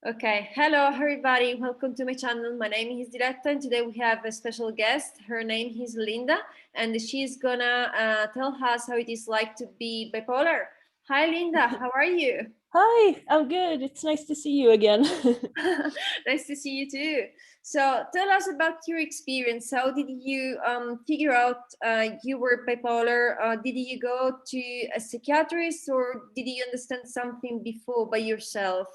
Okay, hello everybody, welcome to my channel. My name is Diletta and today we have a special guest. Her name is Linda and she's gonna tell us how it is like to be bipolar. Hi Linda, how are you? Hi, I'm good. It's nice to see you again. Nice to see you too. So tell us about your experience. How did you figure out you were bipolar? Did you go to a psychiatrist or did you understand something before by yourself?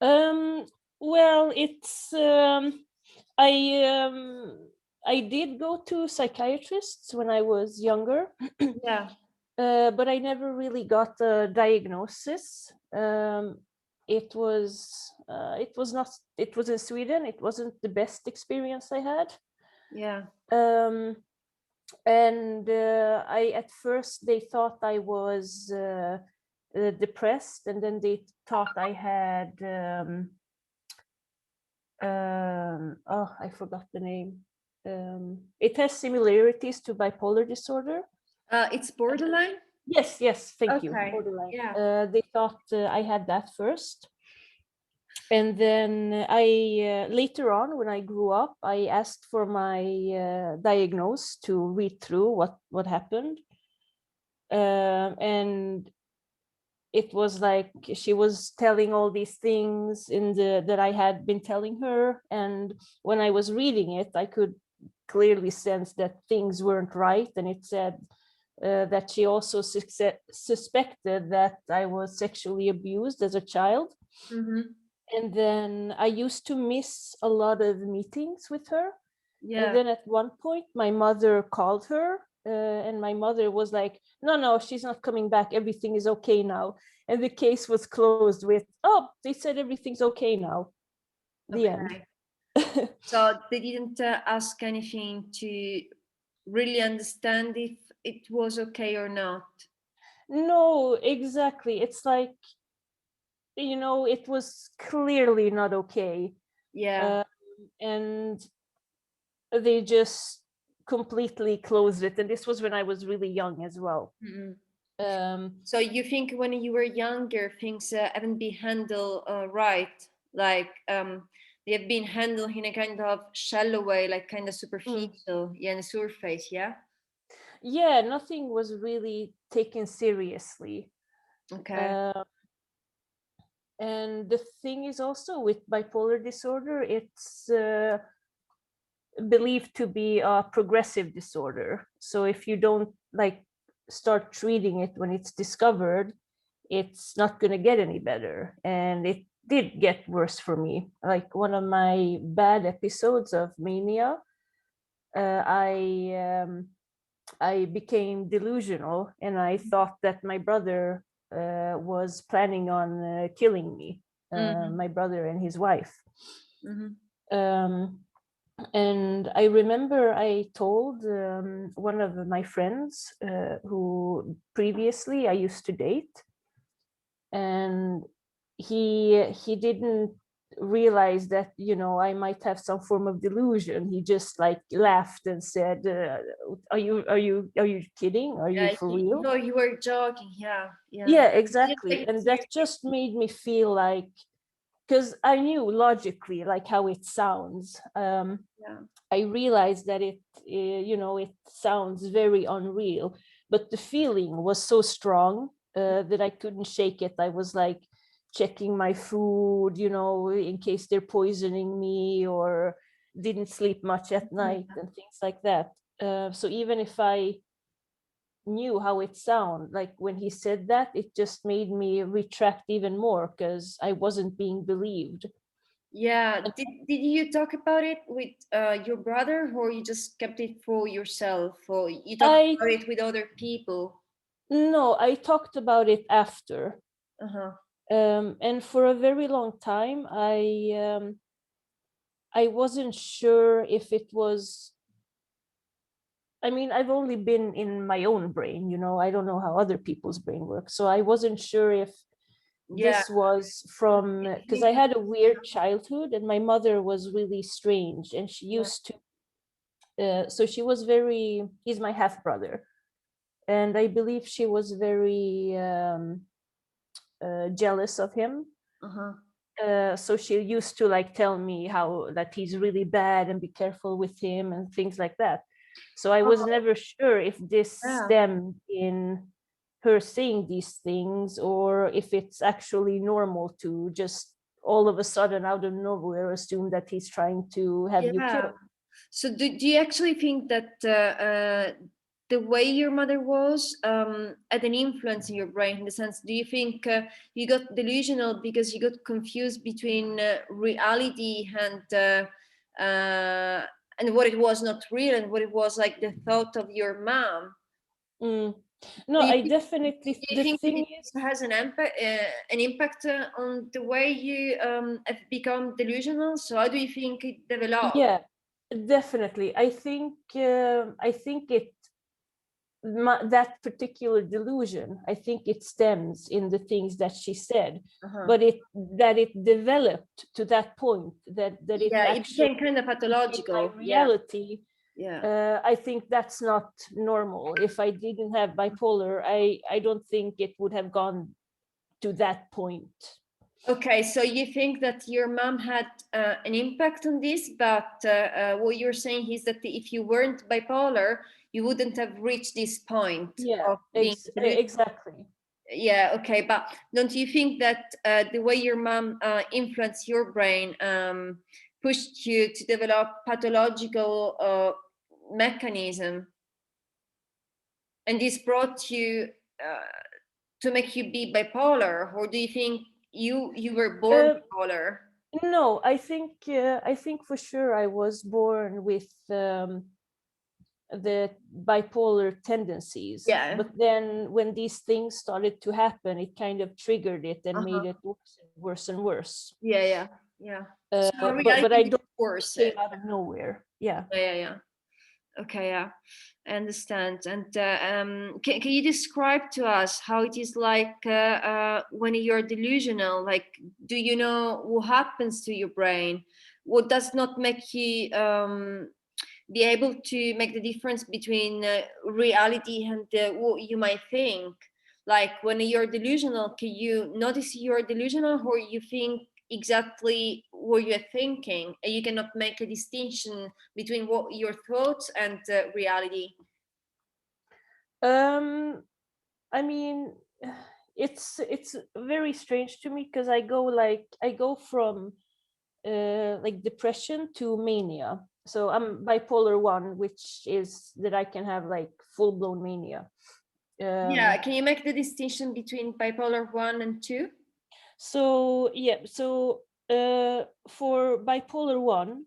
um, well, it's I I did go to psychiatrists when I was younger, Yeah. but I never really got a diagnosis. It was in Sweden. It wasn't the best experience I had. Yeah. Um, and I at first they thought I was depressed, and then they thought I had oh, I forgot the name. It has similarities to bipolar disorder. It's borderline. Yes, thank you. Okay. Borderline. Yeah. They thought I had that first, and then I later on, when I grew up, I asked for my diagnose to read through what happened, and it was like she was telling all these things in the that I had been telling her, and when I was reading it, I could clearly sense that things weren't right, and it said that she also suspected that I was sexually abused as a child. Mm-hmm. And then I used to miss a lot of meetings with her. And Yeah. then at one point, my mother called her, and my mother was like, no, she's not coming back. Everything is okay now. And the case was closed with, oh, they said everything's okay now. The end. Okay. So they didn't ask anything to really understand if it was okay or not. No, exactly. It's like, it was clearly not okay. Yeah. Um, and they just completely closed it. And this was when I was really young as well. Mm-mm. Um, So you think when you were younger, things haven't been handled right? Like they have been handled in a kind of shallow way, like kind of mm, superficial, yeah, in the surface, yeah. yeah, nothing was really taken seriously. Okay. Uh, and the thing is also with bipolar disorder, it's believed to be a progressive disorder. So if you don't like start treating it when it's discovered, it's not going to get any better. And it did get worse for me. Like one of my bad episodes of mania, uh, I um, I became delusional, and I thought that my brother was planning on killing me, Mm-hmm. my brother and his wife. Mm-hmm. Um, and I remember I told one of my friends who previously I used to date, and he didn't realize that I might have some form of delusion. He just like laughed and said, are you kidding, are you Yeah, for you real? thought you were joking, yeah, yeah. Yeah, You didn't take exactly. it And that seriously. just made me feel like, because I knew logically like how it sounds. Yeah. I realized that it sounds very unreal, but the feeling was so strong that I couldn't shake it. I was like checking my food, in case they're poisoning me, or didn't sleep much at night and things like that. So even if I knew how it sounded, like when he said that, it just made me retract even more because I wasn't being believed. Yeah. Did you talk about it with your brother, or you just kept it for yourself, or you talked I about it with other people? No, I talked about it after. Uh-huh. And for a very long time, I wasn't sure if it was. I mean, I've only been in my own brain, I don't know how other people's brain works. So I wasn't sure if Yeah. this was from, because I had a weird childhood, and my mother was really strange, and she Yeah. used to. So she was very. He's my half brother, and I believe she was very jealous of him. So she used to like tell me how that he's really bad and be careful with him and things like that. So I was never sure if this stemmed in her saying these things, or if it's actually normal to just all of a sudden out of nowhere assume that he's trying to have you killed. So do you actually think that the way your mother was had an influence in your brain, in the sense, do you think you got delusional because you got confused between reality and what it was not real, and what it was like the thought of your mom? No, Do you I think, definitely, do you the think thing it is, has an impact on the way you have become delusional? So how do you think it developed? yeah, definitely. I think that particular delusion, I think it stems in the things that she said, but it developed to that point that it Yeah, it actually became kind of became my pathological. Yeah, reality. yeah. I think that's not normal. If I didn't have bipolar, I don't think it would have gone to that point. Okay, so you think that your mom had an impact on this, but what you're saying is that if you weren't bipolar, you wouldn't have reached this point Yeah, of being exactly. Yeah, okay, but don't you think that the way your mom influenced your brain pushed you to develop pathological mechanism, and this brought you to make you be bipolar, or do you think you were born bipolar? No, I think for sure I was born with the bipolar tendencies, Yeah. but then when these things started to happen, it kind of triggered it and made Uh-huh. it worse and worse. Yeah. So But I reality don't worse. came out of nowhere. Yeah. Yeah. Okay, yeah, I understand. And can you describe to us how it is like when you're delusional? Like, do you know what happens to your brain? What does not make you be able to make the difference between reality and what you might think? Like, when you're delusional, can you notice you're delusional, or you think exactly what you're thinking, and you cannot make a distinction between what your thoughts and reality? Um, I mean, it's very strange to me because I go from like depression to mania. So I'm bipolar 1, which is that I can have like full blown mania. Yeah, can you make the distinction between bipolar 1 and 2? So yeah, so for bipolar 1,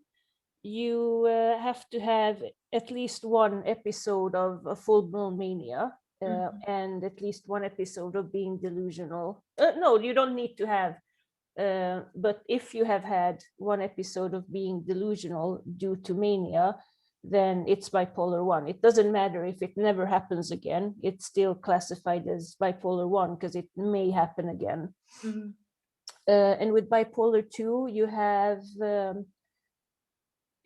you have to have at least one episode of a full blown mania, and at least one episode of being delusional. No, you don't need to have. But if you have had one episode of being delusional due to mania, then it's bipolar 1. It doesn't matter if it never happens again, it's still classified as bipolar 1 because it may happen again. And with bipolar 2,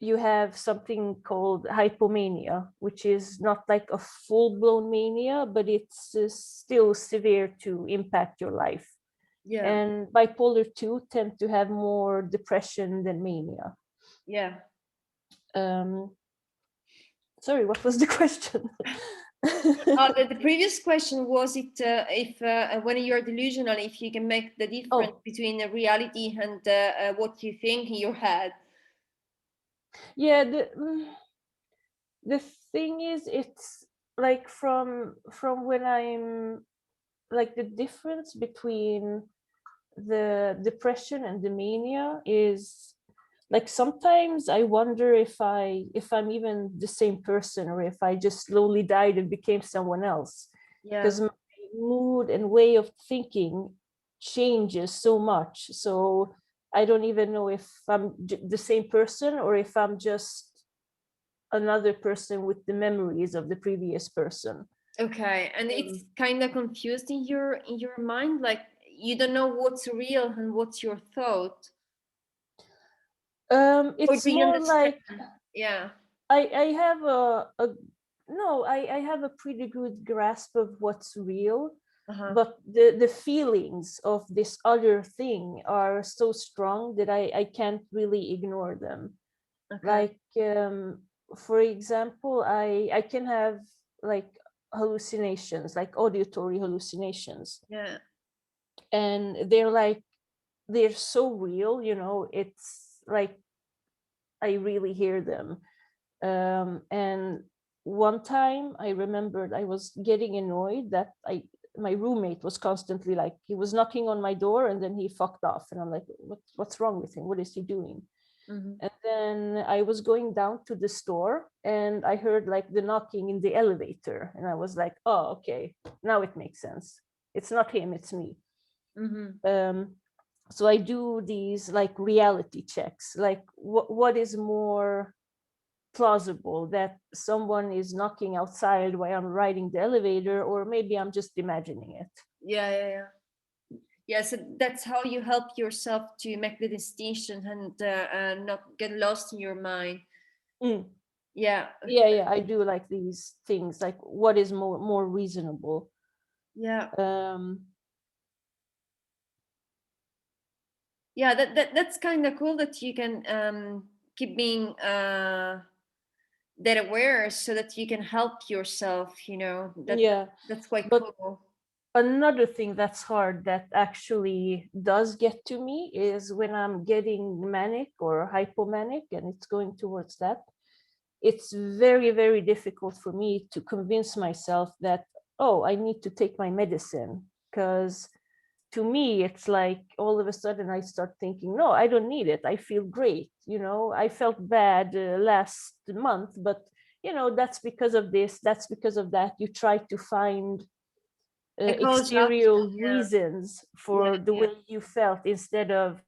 you have something called hypomania, which is not like a full blown mania, but it's still severe to impact your life. Yeah. And bipolar 2 tend to have more depression than mania. Yeah. Sorry, what was the question? The previous question was it if when you're delusional, if you can make the difference between the reality and what you think in your head. Yeah, the thing is, it's like from when I'm like the difference between the depression and the mania is like sometimes I wonder if I'm even the same person, or if I just slowly died and became someone else, because my mood and way of thinking changes so much. So I don't even know if I'm the same person or if I'm just another person with the memories of the previous person. Okay, and it's kind of confused in your mind, like you don't know what's real and what's your thought. Or It's do you more understand? like Yeah. I have a no, I have a pretty good grasp of what's real. Uh-huh. but the feelings of this other thing are so strong that I can't really ignore them. Okay. Like for example, I can have like hallucinations, like auditory hallucinations, Yeah. and they're so real, you know, it's like I really hear them. And one time I remembered I was getting annoyed that my roommate was constantly like, he was knocking on my door and then he fucked off, and I'm like, what's wrong with him, what is he doing? Mm-hmm. And then I was going down to the store and I heard like the knocking in the elevator, and I was like, oh, okay, now it makes sense, it's not him, it's me. Mm-hmm. So I do these like reality checks, like what is more plausible, that someone is knocking outside while I'm riding the elevator, or maybe I'm just imagining it. Yeah, yeah, yeah. Yeah, so that's how you help yourself to make the distinction and not get lost in your mind. Mm. Yeah. Yeah, I do like these things, like what is more reasonable. Yeah. um Yeah, that's kind of cool that you can keep being that aware so that you can help yourself, you know. yeah, That's quite but cool. another thing that's hard, that actually does get to me, is when I'm getting manic or hypomanic and it's going towards that. It's very, very difficult for me to convince myself that, oh, I need to take my medicine. Because to me, it's like all of a sudden I start thinking, no, I don't need it. I feel great. You know, I felt bad last month, but, you know, that's because of this, that's because of that. You try to find A cause option. exterior Yeah. reasons Yeah. for the Yeah. way you felt, instead of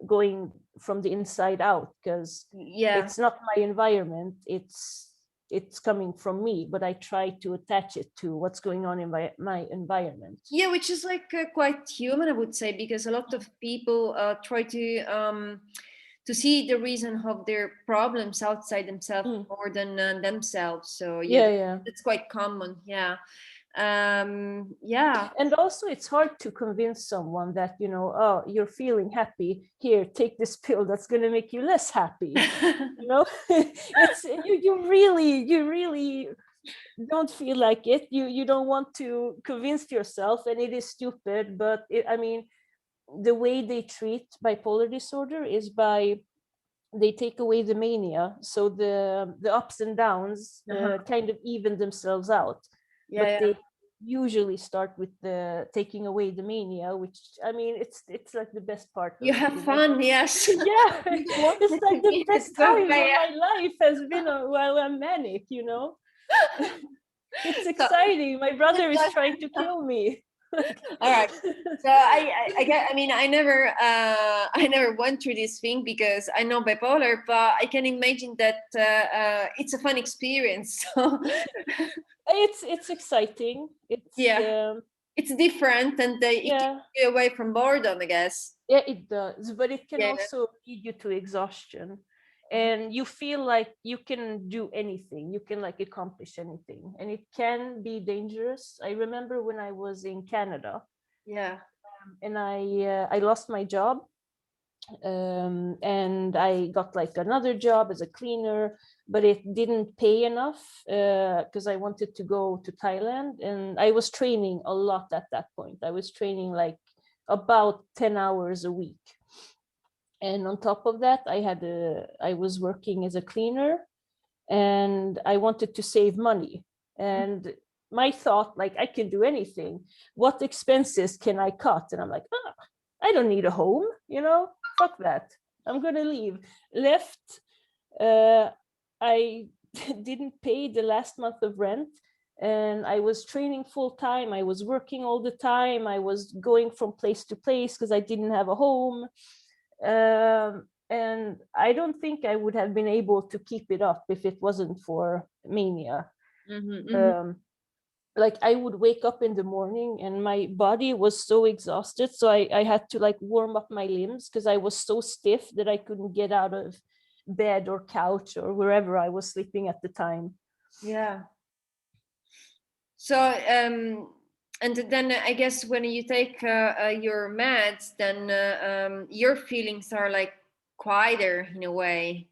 going from the inside out, because Yeah. it's not my environment, it's coming from me, but I try to attach it to what's going on in my environment. Yeah, which is like quite human, I would say, because a lot of people try to see the reason of their problems outside themselves Mm. more than themselves. So yeah, Yeah, yeah. that's quite common. Yeah. Yeah. And also it's hard to convince someone that, you know, oh, you're feeling happy, here, take this pill that's going to make you less happy, you know. It's you really don't feel like it, you don't want to convince yourself, and it is stupid, but I mean, the way they treat bipolar disorder is by, they take away the mania, so the ups and downs Uh-huh. kind of even themselves out. Yeah, But yeah. they usually start with the taking away the mania, which, I mean, it's like the best part You of it, have you know. fun, yes. Yeah, You don't want it's it like to the be to best go times of away. my life has been while I'm manic, you know. It's So, exciting, my brother is trying to kill me. Like, all right. So I get. I mean, I never went through this thing because I know bipolar, but I can imagine that it's a fun experience. So it's exciting, it's yeah, it's different, and it keeps yeah. you away from boredom, I guess. Yeah, it does, but it can Yeah. also lead you to exhaustion. Mhm. And you feel like you can do anything, you can like accomplish anything, and it can be dangerous. I remember when I was in Canada, Yeah. and I lost my job, and I got like another job as a cleaner, but it didn't pay enough because I wanted to go to Thailand, and I was training a lot at that point. I was training like about 10 hours a week. And on top of that, I was working as a cleaner, and I wanted to save money. And my thought, like, I can do anything. What expenses can I cut? And I'm like, I don't need a home, you know, fuck that. I'm gonna leave. Left. Uh, I didn't pay the last month of rent, and I was training full time. I was working all the time. I was going from place to place because I didn't have a home. And I don't think I would have been able to keep it up if it wasn't for mania. Mm-hmm, mm-hmm. Um, like I would wake up in the morning and my body was so exhausted, so I had to like warm up my limbs because I was so stiff that I couldn't get out of bed or couch or wherever I was sleeping at the time. Yeah. So And then I guess when you take your meds, then your feelings are like quieter in a way.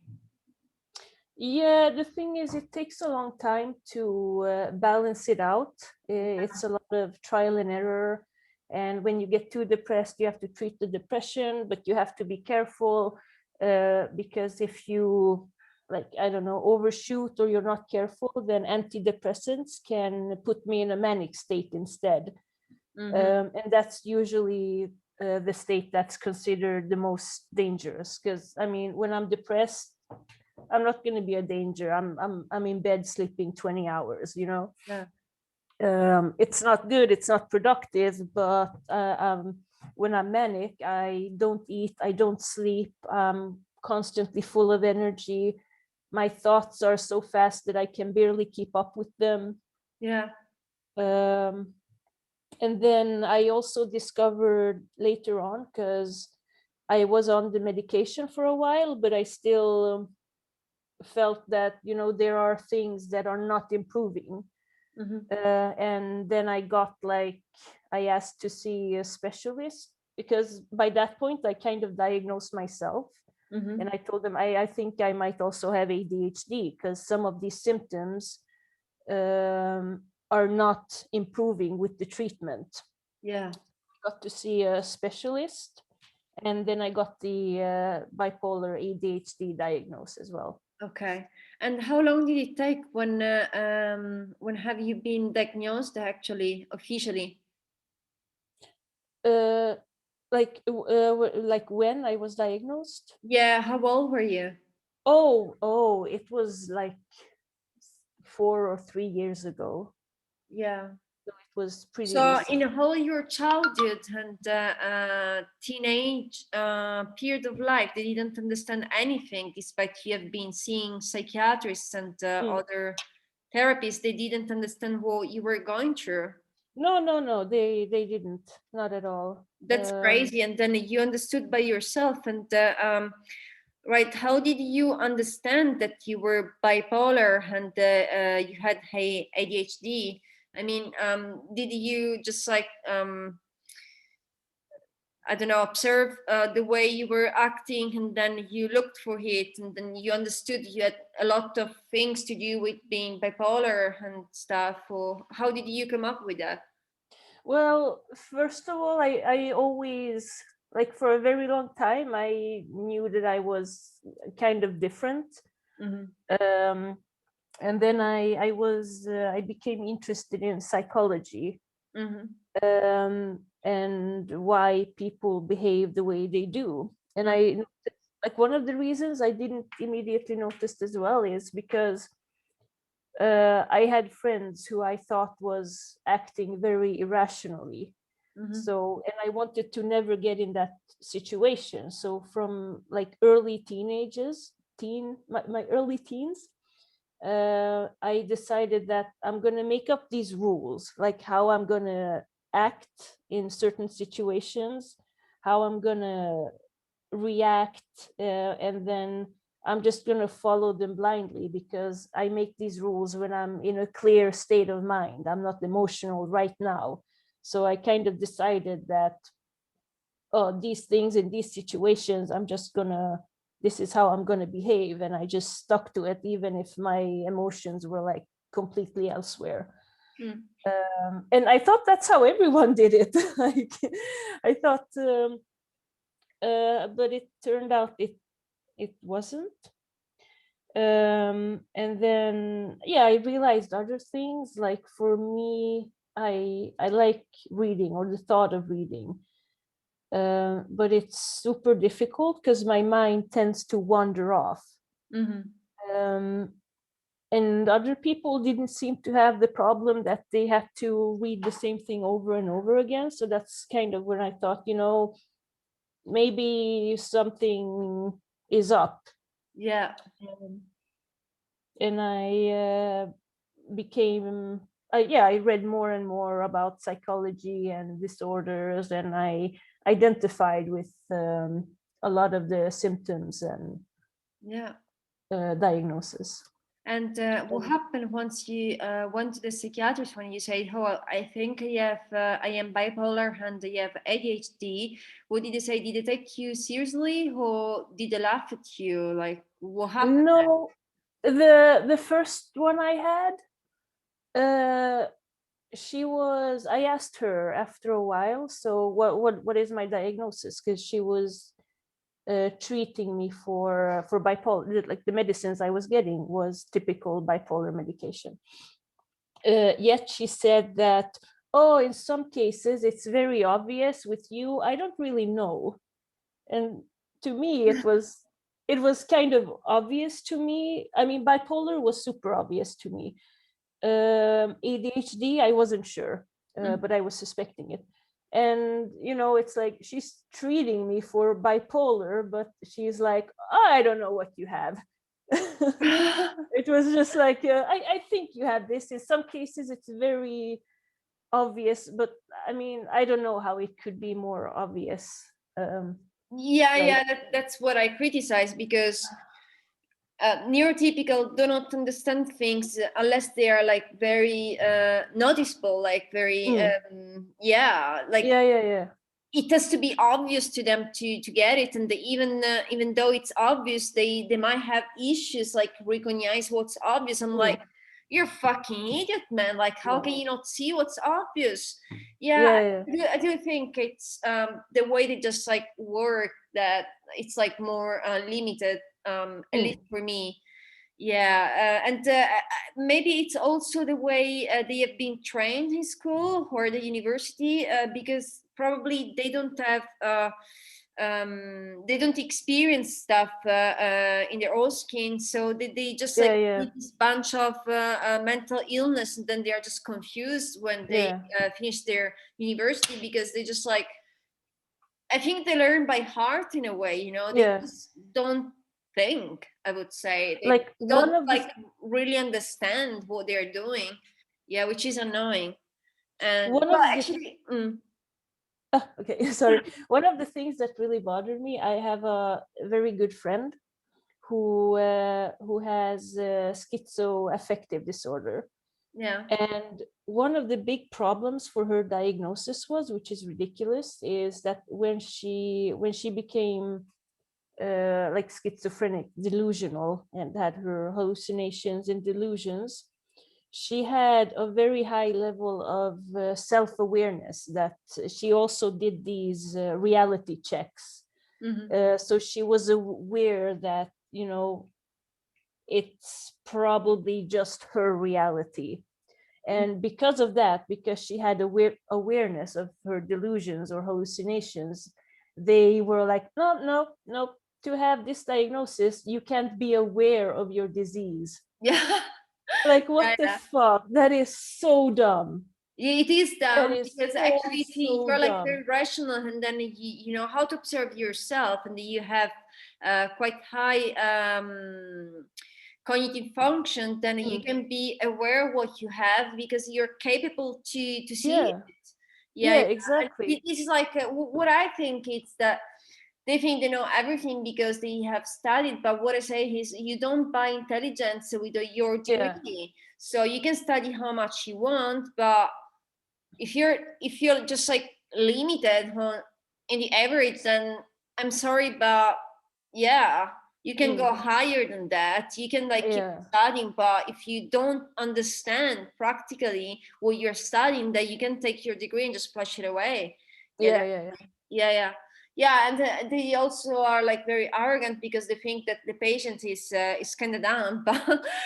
Yeah, the thing is, it takes a long time to balance it out. It's a lot of trial and error. And when you get too depressed, you have to treat the depression, but you have to be careful because if you, like, I don't know, overshoot or you're not careful, then antidepressants can put me in a manic state instead. And that's usually the state that's considered the most dangerous. Because, I mean, when I'm depressed, I'm not going to be a danger. I'm in bed sleeping 20 hours, you know. Yeah. It's not good, it's not productive, but when I'm manic, I don't eat, I don't sleep, I'm constantly full of energy. My thoughts are so fast that I can barely keep up with them. Yeah. Um, and then I also discovered later on, because I was on the medication for a while, but I still felt that, you know, there are things that are not improving. And then I got like, I asked to see a specialist, because by that point I kind of diagnosed myself. And I told them I think I might also have ADHD, because some of these symptoms are not improving with the treatment. Yeah. Got to see a specialist, and then I got the bipolar ADHD diagnosis as well. Okay. And how long did it take when have you been diagnosed actually officially? Uh, like when I was diagnosed. Yeah, how old were you? Oh, it was like 4 or 3 years ago. Yeah. So it was pretty So recent. in whole your childhood and teenage period of life, they didn't understand anything, despite you have been seeing psychiatrists and Mm. other therapists. They didn't understand what you were going through. No, they didn't, not at all. That's crazy. And then you understood by yourself. And right, how did you understand that you were bipolar and you had ADHD? I mean, did you just like I don't know, observe the way you were acting, and then you looked for it, and then you understood you had a lot of things to do with being bipolar and stuff? Or how did you come up with that? Well, first of all, I always, like, for a very long time, I knew that I was kind of different. Um, and then I became interested in psychology, and why people behave the way they do. And I noticed, like, one of the reasons I didn't immediately notice as well is because I had friends who I thought was acting very irrationally. So, and I wanted to never get in that situation. So from like my early teens, I decided that I'm going to make up these rules, like how I'm going to act in certain situations, how I'm going to react, and then I'm just going to follow them blindly, because I make these rules when I'm in a clear state of mind. I'm not emotional right now. So I kind of decided that, oh, these things in these situations, this is how I'm gonna behave. And I just stuck to it, even if my emotions were like completely elsewhere. And I thought that's how everyone did it. Like, I thought, but it turned out it wasn't. And then, yeah, I realized other things. Like, for me, I like reading, or the thought of reading. But it's super difficult because my mind tends to wander off. Um, and other people didn't seem to have the problem that they had to read the same thing over and over again. So that's kind of when I thought, maybe something is up. Yeah. And I became, yeah, I read more and more about psychology and disorders, and I identified with a lot of the symptoms and Yeah. diagnosis. And what happened once you went to the psychiatrist when you said, "Oh, I think I am bipolar and I have ADHD"? What did they say? Did they take you seriously, or did they laugh at you? Like, what happened? No, the first one I had, uh, I asked her after a while, so what is my diagnosis? Because she was treating me for bipolar, like the medicines I was getting was typical bipolar medication. Yet she said that, oh, in some cases it's very obvious. With you, I don't really know. And to me, it was kind of obvious to me. I mean, bipolar was super obvious to me. ADHD, I wasn't sure, Mm. but I was suspecting it. And it's like she's treating me for bipolar, but she's like, oh, I don't know what you have. It was just like, I think you have this. In some cases, it's very obvious, but I mean, I don't know how it could be more obvious. Yeah, Like, yeah, that's what I criticize, because neurotypical do not understand things unless they are like very noticeable, like very mm, yeah, like yeah, yeah, yeah, it has to be obvious to them to get it. And even though it's obvious, they might have issues like recognize what's obvious. I'm mm, like, you're fucking idiot, man. Like, how can you not see what's obvious? Yeah, yeah, yeah, I do think it's the way they just like work, that it's like more limited, at mm, least for me. Yeah, and maybe it's also the way they have been trained in school or the university, because probably they don't experience stuff in their own skin, so they just yeah, like yeah, need this bunch of mental illness, and then they are just confused when they yeah, finish their university, because they just like, I think they learn by heart in a way, they yeah. just don't think, I would say. They Like one don't of the like really understand what they're doing. Yeah, which is annoying. And one well, of the actually, okay, sorry. One of the things that really bothered me, I have a very good friend who has schizoaffective disorder. yeah. And one of the big problems for her diagnosis was, which is ridiculous, is that when she became like schizophrenic, delusional, and had her hallucinations and delusions, she had a very high level of self-awareness, that she also did these reality checks. Hmm. So she was aware that it's probably just her reality. And because of that, because she had awareness of her delusions or hallucinations, they were like, no, no, no, to have this diagnosis you can't be aware of your disease. Yeah. Like, Yeah, what the yeah. fuck, that is so dumb. Yeah, it is That dumb, is because so actually if so you're like dumb. very rational, and then you know how to observe yourself, and you have quite high cognitive function, then you Mm, can be aware what you have, because you're capable to see it. yeah, Yeah, yeah, yeah. And exactly. this is like what I think, it's that they think they know everything because they have studied. But what I say is, you don't buy intelligence with your Yeah, degree. So you can study how much you want, but if you're just like limited on in the average, then I'm sorry, but yeah, you can mm, go higher than that. You can like keep yeah, studying, but if you don't understand practically what you're studying, then you can take your degree and just flush it away. Yeah, yeah, yeah, yeah, yeah. Yeah, and they also are like very arrogant, because they think that the patient is kind of dumb, but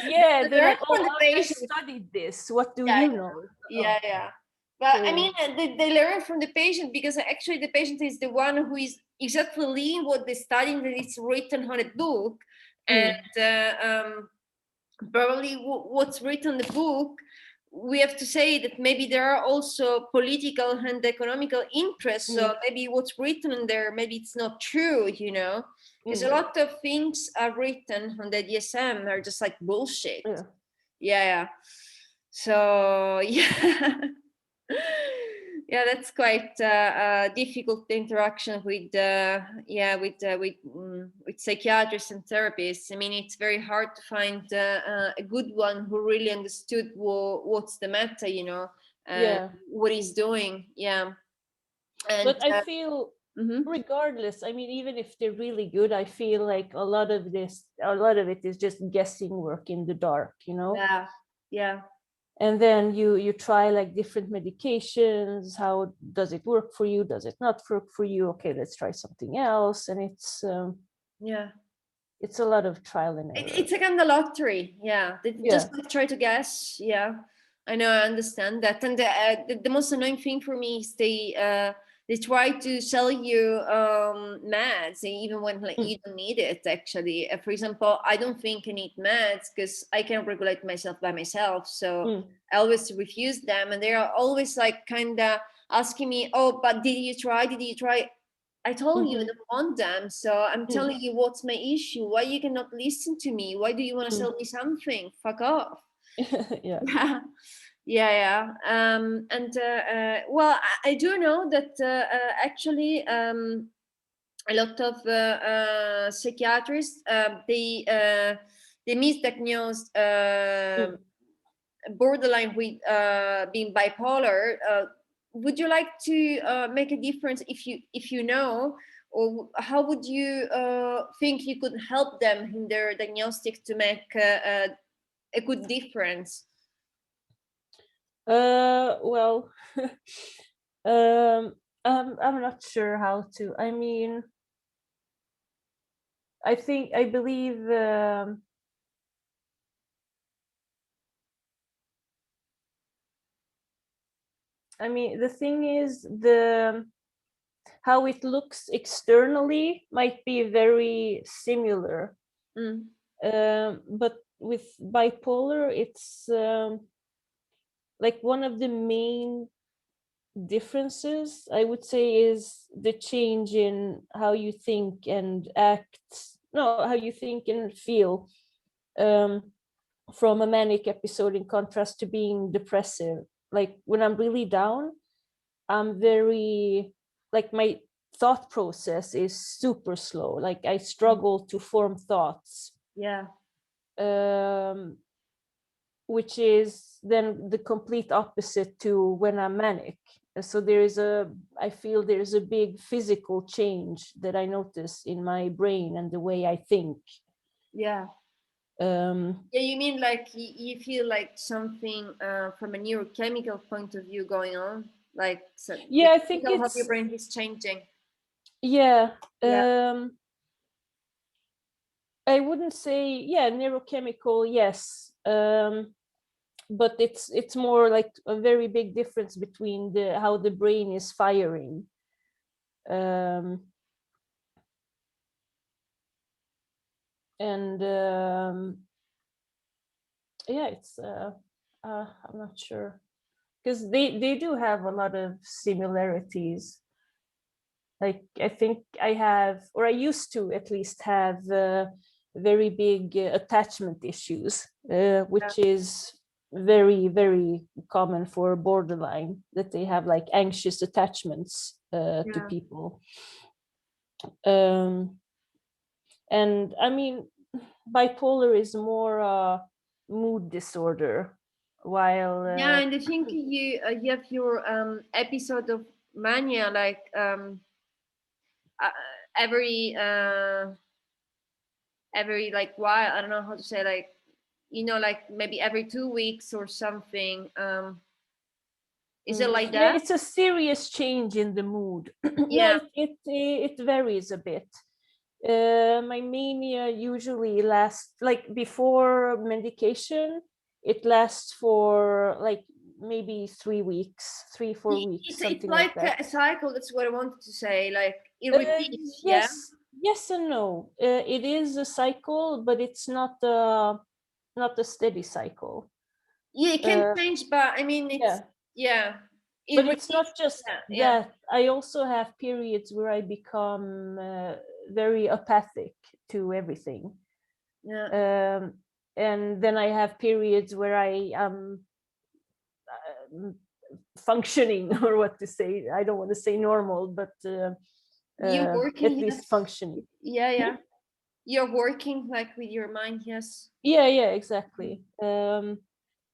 yeah. they They're learn like, oh, from the I patient. studied this, what do Yeah, you know? yeah, yeah. But I mean, So they learn from the patient, because actually the patient is the one who is exactly what they studying, that it's written on a book. And mm, probably what's written in the book, we have to say that maybe there are also political and economical interests. So mm, maybe what's written in there, maybe it's not true, because a mm, lot of things are written on the DSM are just like bullshit. yeah. Yeah, yeah. So yeah. Yeah, that's quite a difficult interaction with with psychiatrists and therapists. I mean, it's very hard to find a good one who really understood what's the matter, Yeah, what he's doing. Yeah, and but I feel mhm. regardless, I mean, even if they're really good, I feel like a lot of it is just guessing work in the dark, you know. Yeah, yeah, And then you try like different medications. How does it work for you? Does it not work for you? Okay, let's try something else. And yeah. it's a lot of trial and error. It's a kind of lottery. Yeah, they Yeah. just like try to guess. Yeah, I know, I understand that. And the most annoying thing for me is they try to sell you meds even when like Mm, you don't need it. Actually, for example, I don't think I need meds because I can regulate myself by myself. So mm, I always refuse them, and they are always like kind of asking me, "Oh, but did you try? Did you try?" I told you I mhm, don't want them, so I'm mm, telling you what's my issue. Why you cannot listen to me? Why do you want to mm. sell me something? Fuck off. Yeah. Yeah, yeah, yeah. And well, I do know that actually a lot of psychiatrists they misdiagnose Mm. borderline with being bipolar. Would you like to make a difference if you know, or how would you think you could help them in their diagnostic to make a good difference? Well, um, I'm not sure how to. I mean, I believe. I mean, the thing is, the how it looks externally might be very similar, Mm, but with bipolar, it's like one of the main differences I would say is the change in how you think and act, no, how you think and feel, um, from a manic episode in contrast to being depressive. Like when I'm really down, I'm very, like, my thought process is super slow. Like I struggle to form thoughts, yeah, um, which is then the complete opposite to when I'm manic. So I feel there's a big physical change that I notice in my brain and the way I think. yeah. Um, Yeah, you mean like you feel like something from a neurochemical point of view going on, like so the yeah, I think chemical of your it's, brain is changing. yeah. Yeah, I wouldn't say, yeah, neurochemical, yes. But it's more like a very big difference between the how the brain is firing. Um, and yeah, it's I'm not sure because they do have a lot of similarities. Like I think I have, or I used to at least have, very big attachment issues, yeah, which is very common for borderline, that they have like anxious attachments to yeah. people. Um, and I mean, bipolar is more a mood disorder, while Yeah, and I think you have your episode of mania like uh, every every like while, I don't know how to say, like like maybe every 2 weeks or something. Is it like yeah, that? it's a serious change in the mood. Yeah, Yeah, it varies a bit. My mania usually lasts, like before medication, it lasts for like maybe 3 weeks, 3 4 weeks, it's something like like that. a cycle. That's what I wanted to say. Like it uh, repeats. Yeah, yes, yes and no. It is a cycle, but it's not a steady cycle. yeah, it can uh, change, but I mean it's yeah, yeah, it but it's repeats. not just Yeah, yeah, that. I also have periods where I become very apathic to everything. yeah, um, and then I have periods where I am functioning, or what to say. I don't want to say normal, but You at working, least yes. functioning. Yeah, yeah. You're working like with your mind, yes. Yeah, exactly.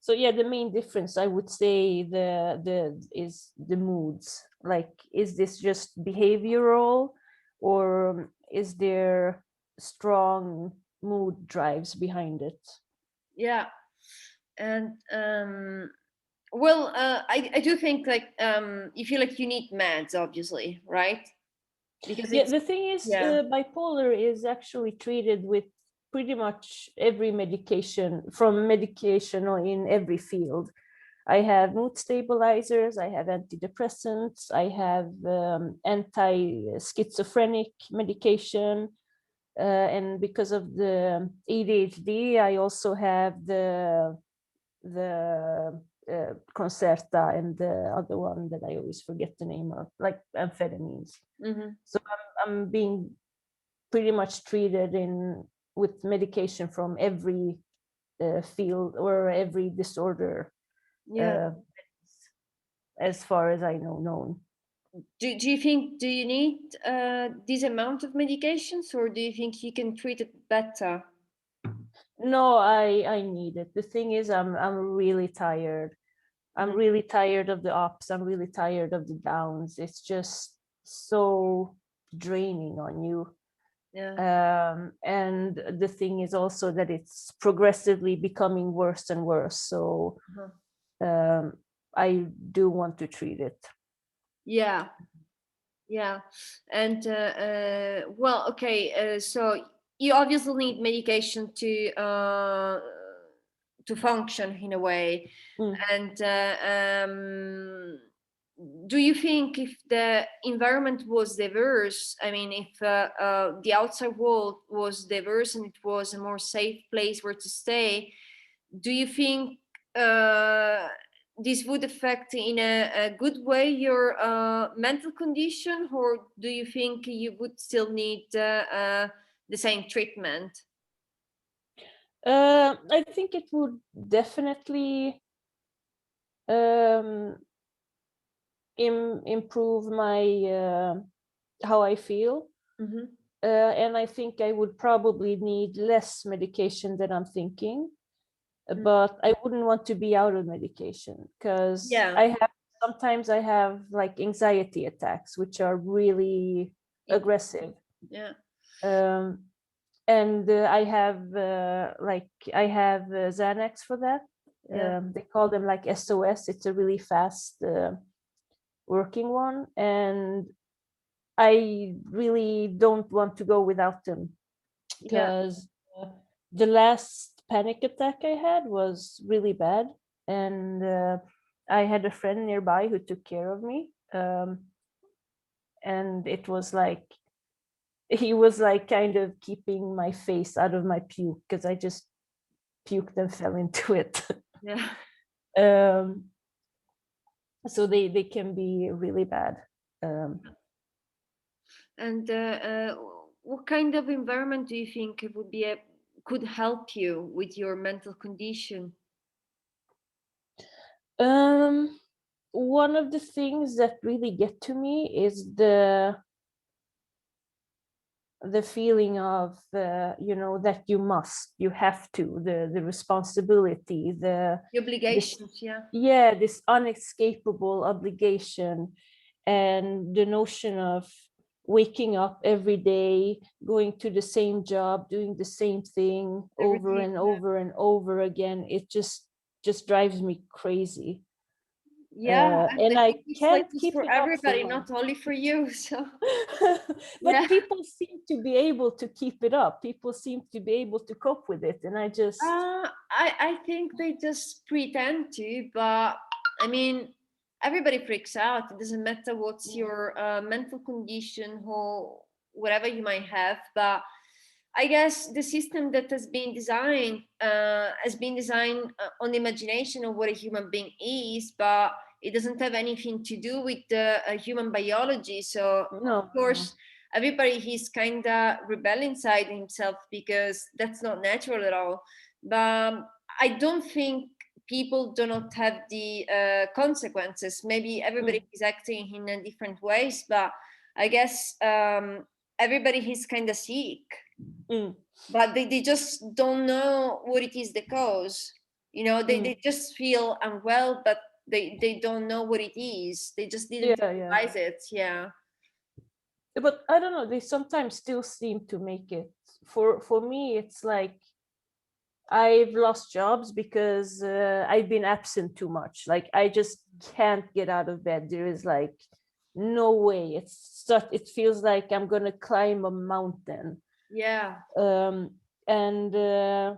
So yeah, the main difference, I would say, the is the moods. Like, is this just behavioral, or is there strong mood drives behind it? Yeah. And well, I do think like you feel like you need meds, obviously, right? Because Yeah, it's the thing is, yeah. bipolar is actually treated with pretty much every medication, from medication or in every field. I have mood stabilizers, I have antidepressants, I have anti-schizophrenic medication, and because of the ADHD, I also have the Concerta, and the other one that I always forget the name of, like amphetamines. Mm-hmm. So I'm being pretty much treated in with medication from every field or every disorder, Yeah. uh, as far as I know, known. Do you think do you need this amount of medications, or do you think you can treat it better? No, I need it. The thing is, I'm really tired. I'm Mhm. really tired of the ups. I'm really tired of the downs. It's just so draining on you. Yeah. And the thing is also that it's progressively becoming worse and worse. So Uh-huh. I do want to treat it. Yeah. Yeah. And well, okay. So you obviously need medication to function in a way. Mm. And do you think if the environment was diverse, I mean, if the outside world was diverse and it was a more safe place where to stay, do you think uh, this would affect in a good way your mental condition, or do you think you would still need the same treatment? I think it would definitely um, improve my how I feel. Mm-hmm. And I think I would probably need less medication than I'm thinking, but I wouldn't want to be out of medication, because Yeah. sometimes I have like anxiety attacks, which are really It, aggressive. yeah. Um, and I have Xanax for that. Yeah. They call them like SOS. It's a really fast working one, and I really don't want to go without them, Yeah. because the last panic attack I had was really bad, and I had a friend nearby who took care of me, and it was like he was like kind of keeping my face out of my puke, because I just puked and fell into it. Yeah. um, so they can be really bad. Um, And what kind of environment do you think it would be could help you with your mental condition? um, One of the things that really get to me is the feeling of that you have to, the responsibility, The this obligations, yeah. yeah, this unescapable obligation, and the notion of waking up every day, going to the same job, doing the same thing The over routine. and over and over again. It just drives me crazy, Yeah, and and I I think it's like can't this keep for it up for everybody, long. not only for you. So yeah, But people seem to be able to keep it up. People seem to be able to cope with it, and I just I think they just pretend to, but I mean, everybody freaks out. It doesn't matter what's your mental condition or whatever you might have, but I guess the system that has been designed on the imagination of what a human being is, but it doesn't have anything to do with the human biology. So of no, course, everybody is kind of rebel inside himself because that's not natural at all. But I don't think people do not have the consequences. Maybe everybody Mm, is acting in a different ways, but I guess everybody is kind of sick, mm, but they just don't know what it is the cause. You know, they mm. just feel unwell, but they don't know what it is. They just didn't Yeah, yeah. realize it. Yeah. But I don't know, they sometimes still seem to make it. For me, it's like I've lost jobs because I've been absent too much. Like I just can't get out of bed. There is like no way. It feels like I'm gonna climb a mountain. Yeah. Um, and a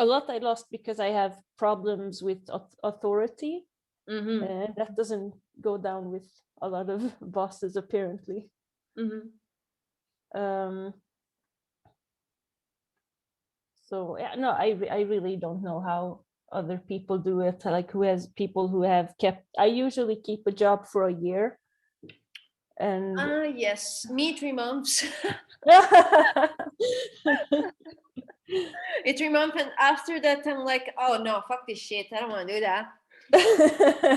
lot I lost because I have problems with authority, Mm-hmm. and that doesn't go down with a lot of bosses apparently. Mm-hmm. Um, so yeah, no, I really don't know how other people do it. Like who has people who have kept. I usually keep a job for a year, and Ah, yes, me 3 months. Me 3 months, and after that, I'm like, oh no, fuck this shit. I don't want to do that.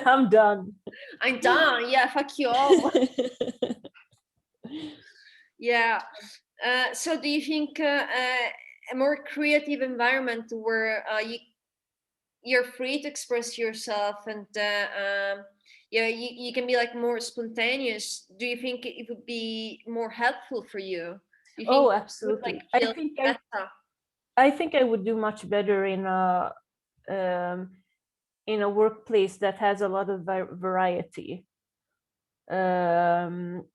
I'm done. I'm done. Yeah, fuck you all. Yeah. So, do you think a more creative environment where you're free to express yourself and yeah, you can be like more spontaneous? Do you think it would be more helpful for you? Do you think Oh, you would like absolutely. feel better? I think I would do much better um, in a workplace that has a lot of variety. Um,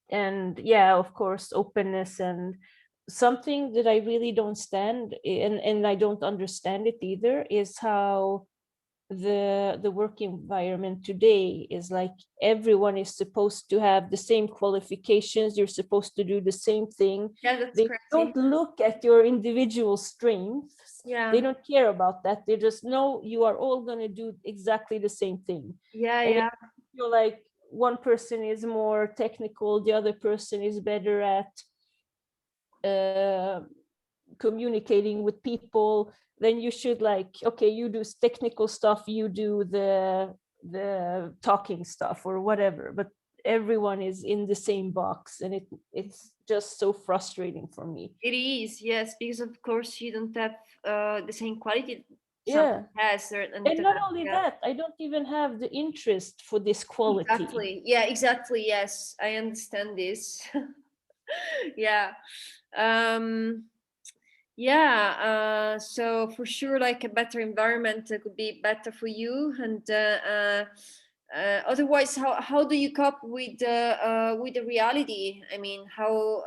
and yeah, of course, openness. And something that I really don't stand, and I don't understand it either, is how the work environment today is like everyone is supposed to have the same qualifications, you're supposed to do the same thing. Yeah, that's They crazy. don't look at your individual strengths, they Yeah, don't care about that, they just know you are all going to do exactly the same thing. yeah, And if yeah, you feel like one person is more technical, the other person is better at uh, communicating with people, then you should like, okay, you do technical stuff, you do the talking stuff or whatever, but everyone is in the same box, and it's just so frustrating for me. it is. Yes, because of course you don't have the same quality someone Yeah, has, and and not only yeah, that, I don't even have the interest for this quality. exactly. Yeah, exactly. Yes, I understand this. Yeah. Um, yeah. So for sure, like a better environment could be better for you, and otherwise, how do you cope with the reality? I mean, how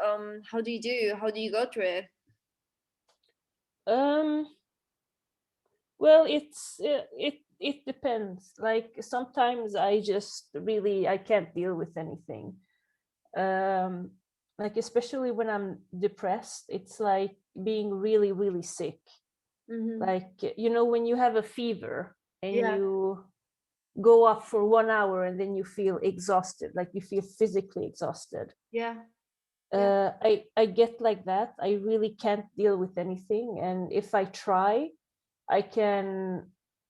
do you do? How do you go through it? um well, it depends. Like sometimes I just really, I can't deal with anything. um like especially when I'm depressed, it's like being really really sick. Mm-hmm. Like, you know, when you have a fever and Yeah. you go up for 1 hour and then you feel exhausted, like you feel physically exhausted. Yeah. Yeah. I get like that. I really can't deal with anything, and if I try, i can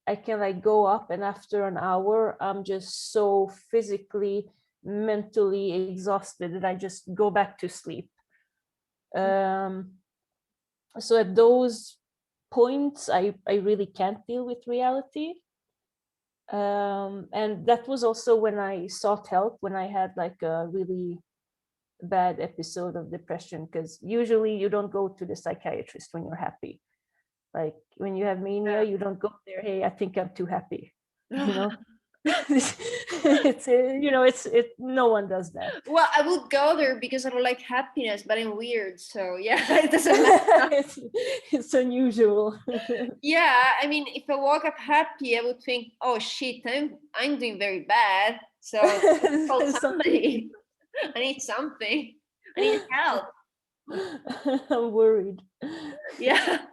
I can like go up, and after an hour I'm just so physically, mentally exhausted that I just go back to sleep. um so at those points I really can't deal with reality. And that was also when I sought help, when I had like a really bad episode of depression, because usually you don't go to the psychiatrist when you're happy. Like when you have mania, you don't go there, hey, I think I'm too happy, you Yeah. know. It's you know, it no one does that. Well, I would go there because I don't like happiness, but I'm weird, so yeah, it doesn't matter. it's, it's unusual. Yeah, I mean, if I woke up happy, I would think, "Oh shit, I'm doing very bad." So call Something. somebody. I need something. I need help. I'm worried. Yeah,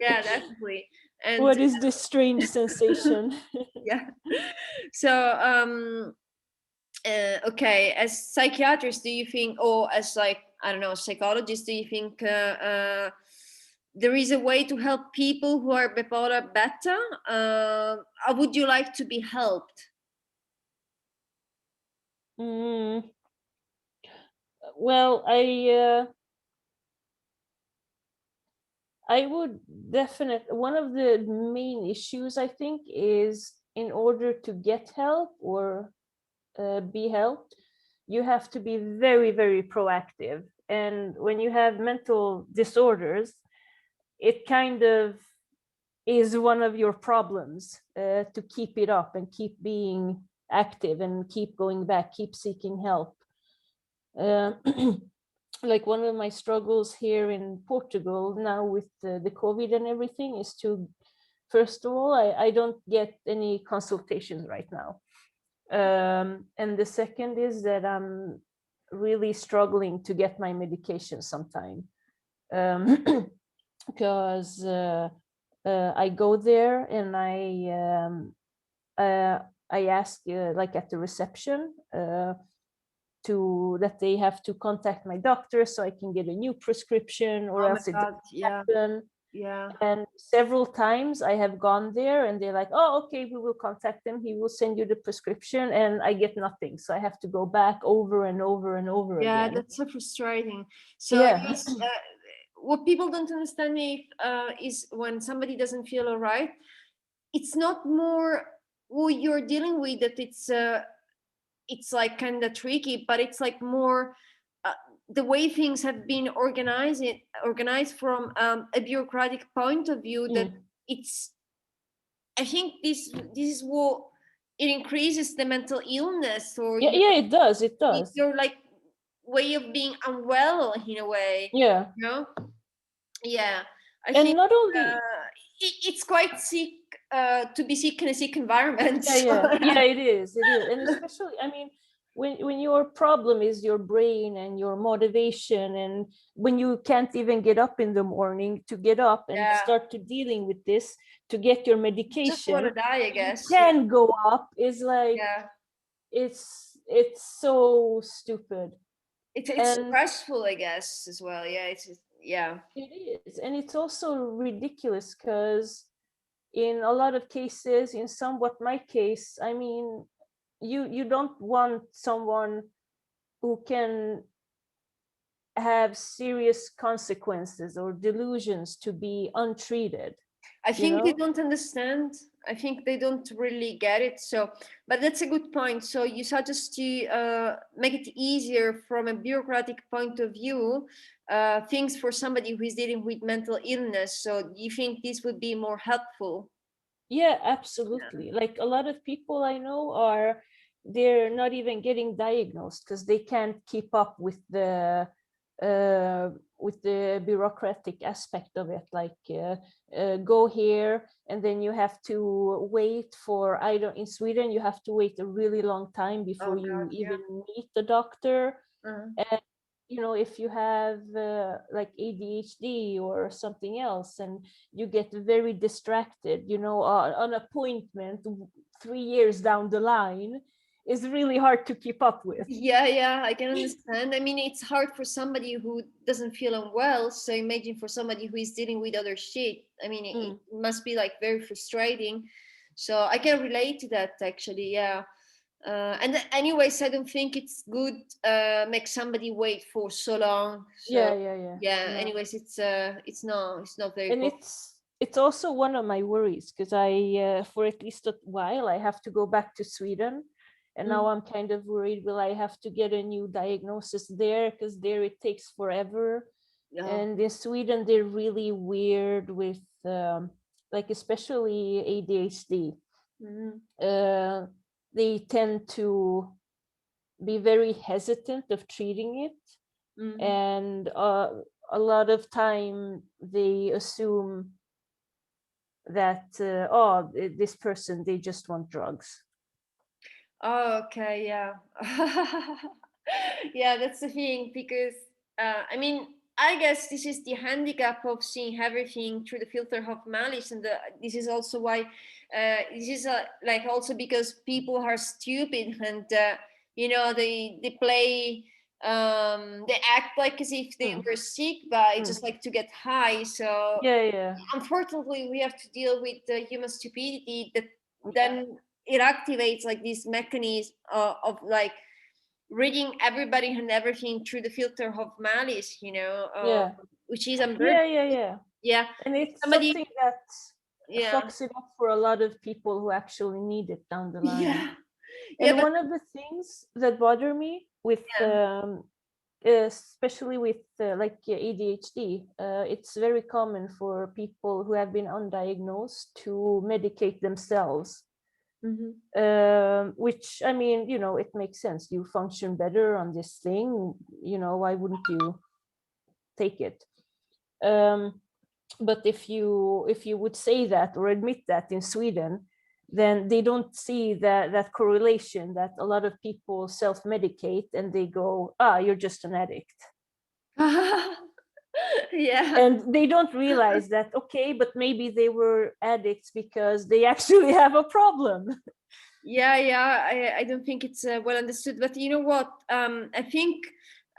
yeah, definitely. And What is this strange sensation? yeah, so okay, as psychiatrists, do you think, or as like I don't know, psychologists, do you think there is a way to help people who are bipolar better? How would you like to be helped? Mm, well, I would definitely, one of the main issues I think is, in order to get help or be helped, you have to be very, very proactive. And when you have mental disorders, it kind of is one of your problems, to keep it up and keep being active and keep going back, keep seeking help. Uh, like one of my struggles here in Portugal now with the COVID and everything is to, first of all, I don't get any consultations right now. And the second is that I'm really struggling to get my medication sometime. Because I go there and uh, I ask, like at the reception, to that they have to contact my doctor so I can get a new prescription, or Oh my else it God, doesn't yeah, happen. yeah. And several times I have gone there and they're like, oh, okay, we will contact him. He will send you the prescription, and I get nothing. So I have to go back over and over and over Yeah, again. that's so frustrating. So Yeah. yes, what people don't understand is when somebody doesn't feel all right, it's not more who you're dealing with that it's like kind of tricky, but it's like more uh, the way things have been organized from a bureaucratic point of view, that Mm. it's, I think this is what it increases the mental illness, or Yeah, yeah, it does. It does. your like way of being unwell in a way, Yeah. you know. Yeah, I think And not only, it's quite sick to be sick in a sick environment. yeah, So, yeah, yeah, it is. It is. And especially, I mean, when your problem is your brain and your motivation, and when you can't even get up in the morning to get up and yeah, start to dealing with this to get your just want to medication, die, I and you guess. Yeah, can go up, is like, yeah. it's so stupid. It's And stressful, I guess, as well. Yeah, yeah. it is. And it's also ridiculous because in a lot of cases, in somewhat my case, I mean, you don't want someone who can have serious consequences or delusions to be untreated, I you think they know. don't understand. I think they don't really get it. So, but that's a good point. So you suggest to make it easier from a bureaucratic point of view, things for somebody who is dealing with mental illness. So you think this would be more helpful? Yeah, Yeah. absolutely. Like a lot of people I know are, they're not even getting diagnosed because they can't keep up uh, with the bureaucratic aspect of it. Like, go here and then you have to wait for, I don't, in Sweden you have to wait a really long time before Oh God, you yeah. even meet the doctor. Uh, And if you have like ADHD or something else, and you get very distracted, an appointment 3 years down the line is really hard to keep up with. yeah, yeah, I can understand. I mean, it's hard for somebody who doesn't feel unwell. So imagine for somebody who is dealing with other shit. I mean, it Mm. must be like very frustrating. So I can relate to that actually. Yeah. Anyways, I don't think it's good make somebody wait for so long. So Yeah, yeah, yeah. yeah. No. Anyways, it's not very And cool. it's also one of my worries because I for at least a while I have to go back to Sweden, and now Mm. I'm kind of worried, will I have to get a new diagnosis there, because there it takes forever. No. And in Sweden they're really weird with like especially ADHD. Mm. uh, they tend to be very hesitant of treating it, Mm. and a lot of time they assume that this person, they just want drugs. Oh, okay, yeah. Yeah, that's the thing because I mean, I guess this is the handicap of seeing everything through the filter of malice, and this is also why this is like also because people are stupid and they play they act like as if they were sick, but it's just like to get high. So Yeah. unfortunately, we have to deal with the human stupidity that Yeah. then it activates like this mechanism of like reading everybody and everything through the filter of malice, Yeah. which is I'm very Yeah. yeah. And it's Somebody something that yeah fucks it up for a lot of people who actually need it down the line. yeah yeah And but one of the things that bother me with, yeah especially with like ADHD, it's very common for people who have been undiagnosed to medicate themselves. Which, I mean, it makes sense. You function better on this thing, why wouldn't you take it? But if you would say that or admit that in Sweden, then they don't see that correlation that a lot of people self-medicate and they go, you're just an addict. yeah And they don't realize that, okay, but maybe they were addicts because they actually have a problem. I don't think it's well understood, but you know what, I think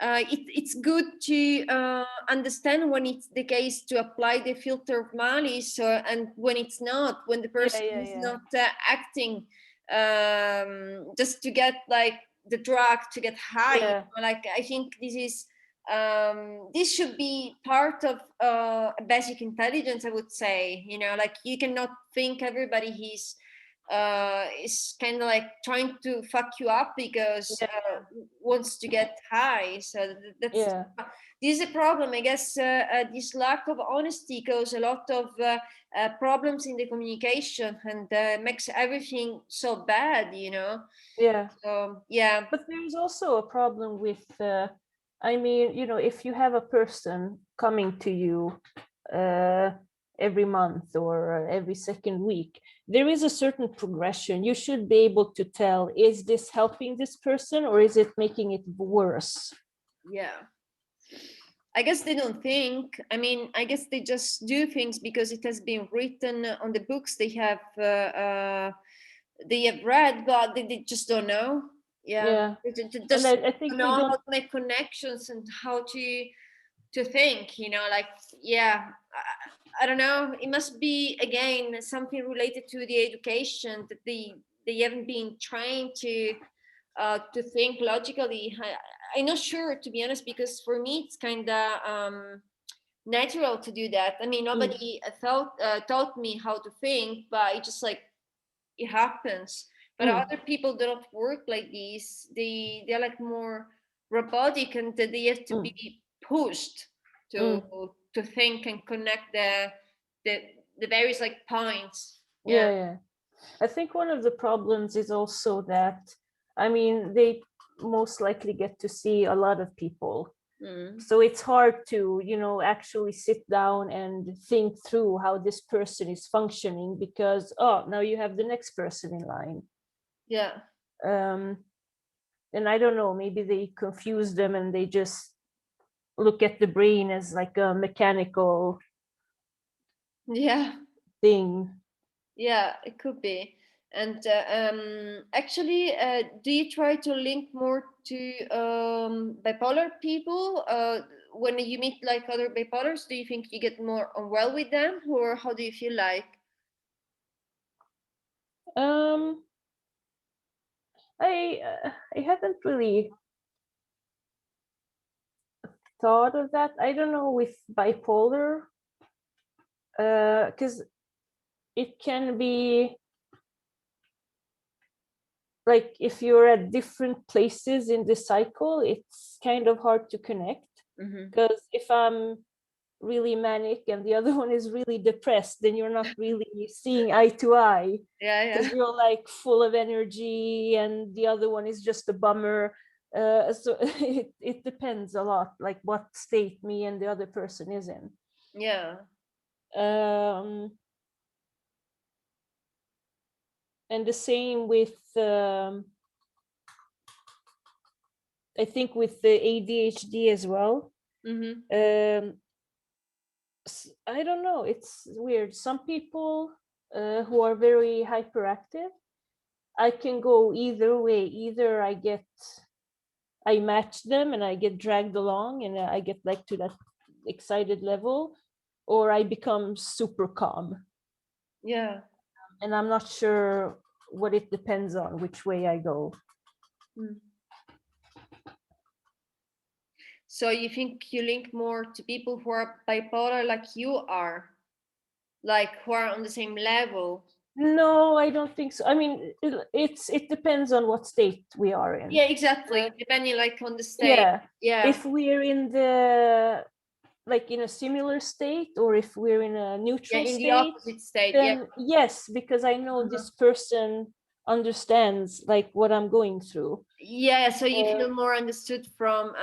it's good to understand when it's the case to apply the filter of malice, and when it's not, when the person is Yeah. not acting just to get like the drug to get high. Yeah. Like I think this should be part of basic intelligence, I would say. Like you cannot think everybody is kind of like trying to fuck you up because wants to get high. So that's Yeah. this is a problem, I guess. This lack of honesty causes a lot of problems in the communication and makes everything so bad. Yeah. Yeah. But there's also a problem with, I mean, if you have a person coming to you uh, every month or every second week, there is a certain progression. You should be able to tell, is this helping this person or is it making it worse? Yeah. I guess they don't think. I mean, I guess they just do things because it has been written on the books they have read, but they just don't know. Yeah, Yeah. they And just I don't think they know how don't. to make connections and how to think. Like yeah, I don't know. It must be again something related to the education that they haven't been trained to think logically. I'm not sure, to be honest, because for me it's kind of natural to do that. I mean, Mm, nobody taught me how to think, but it just like it happens. But mm, other people do not work like this. They're like more robotic, and they have to mm, be pushed to mm. to think and connect the the various like points. Yeah. Yeah. I think one of the problems is also that, I mean, they most likely get to see a lot of people. Mm. So it's hard to, actually sit down and think through how this person is functioning because, now you have the next person in line. Yeah. Um, and I don't know, maybe they confuse them and they just look at the brain as like a mechanical Yeah. thing. Yeah, it could be. And actually, do you try to link more to bipolar people? When you meet like other bipolars, do you think you get more on well with them, or how do you feel like? Um, I haven't really thought of that. I don't know with bipolar, because it can be like if you're at different places in the cycle, it's kind of hard to connect. Mm-hmm. Because if I'm really manic and the other one is really depressed, then you're not really seeing eye to eye Yeah, because yeah, you're like full of energy and the other one is just a bummer. So it depends a lot, like what state me and the other person is in. yeah. Um, and the same with, I think with the ADHD as well. Mm-hmm. I don't know, it's weird. Some people who are very hyperactive, I can go either way. Either I get I match them and I get dragged along and I get like to that excited level, or I become super calm. Yeah. And I'm not sure what it depends on, which way I go. Mm. So you think you link more to people who are bipolar like you are, like who are on the same level? No, I don't think so. I mean, it depends on what state we are in. Yeah, exactly. Depending like on the state. Yeah. Yeah. If we're in the like in a similar state, or if we're in a Yeah, neutral in the state, opposite state. Yeah. then yes, because I know this person understands like what I'm going through. Yeah, so you Uh, feel more understood from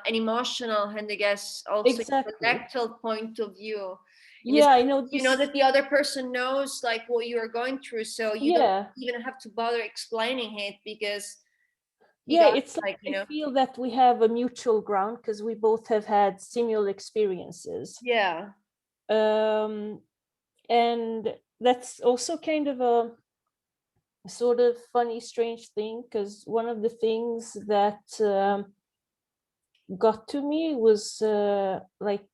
an emotional and I guess also exactly. intellectual point of view. In the Yeah, I sense, know you know this. that the other person knows like what you are going through, so you don't Yeah. even have to bother explaining it because he Yeah, got it's like like, you I know. feel that we have a mutual ground because we both have had similar experiences. Yeah. Um, and that's also kind of a sort of funny, strange thing, because one of the things that got to me was like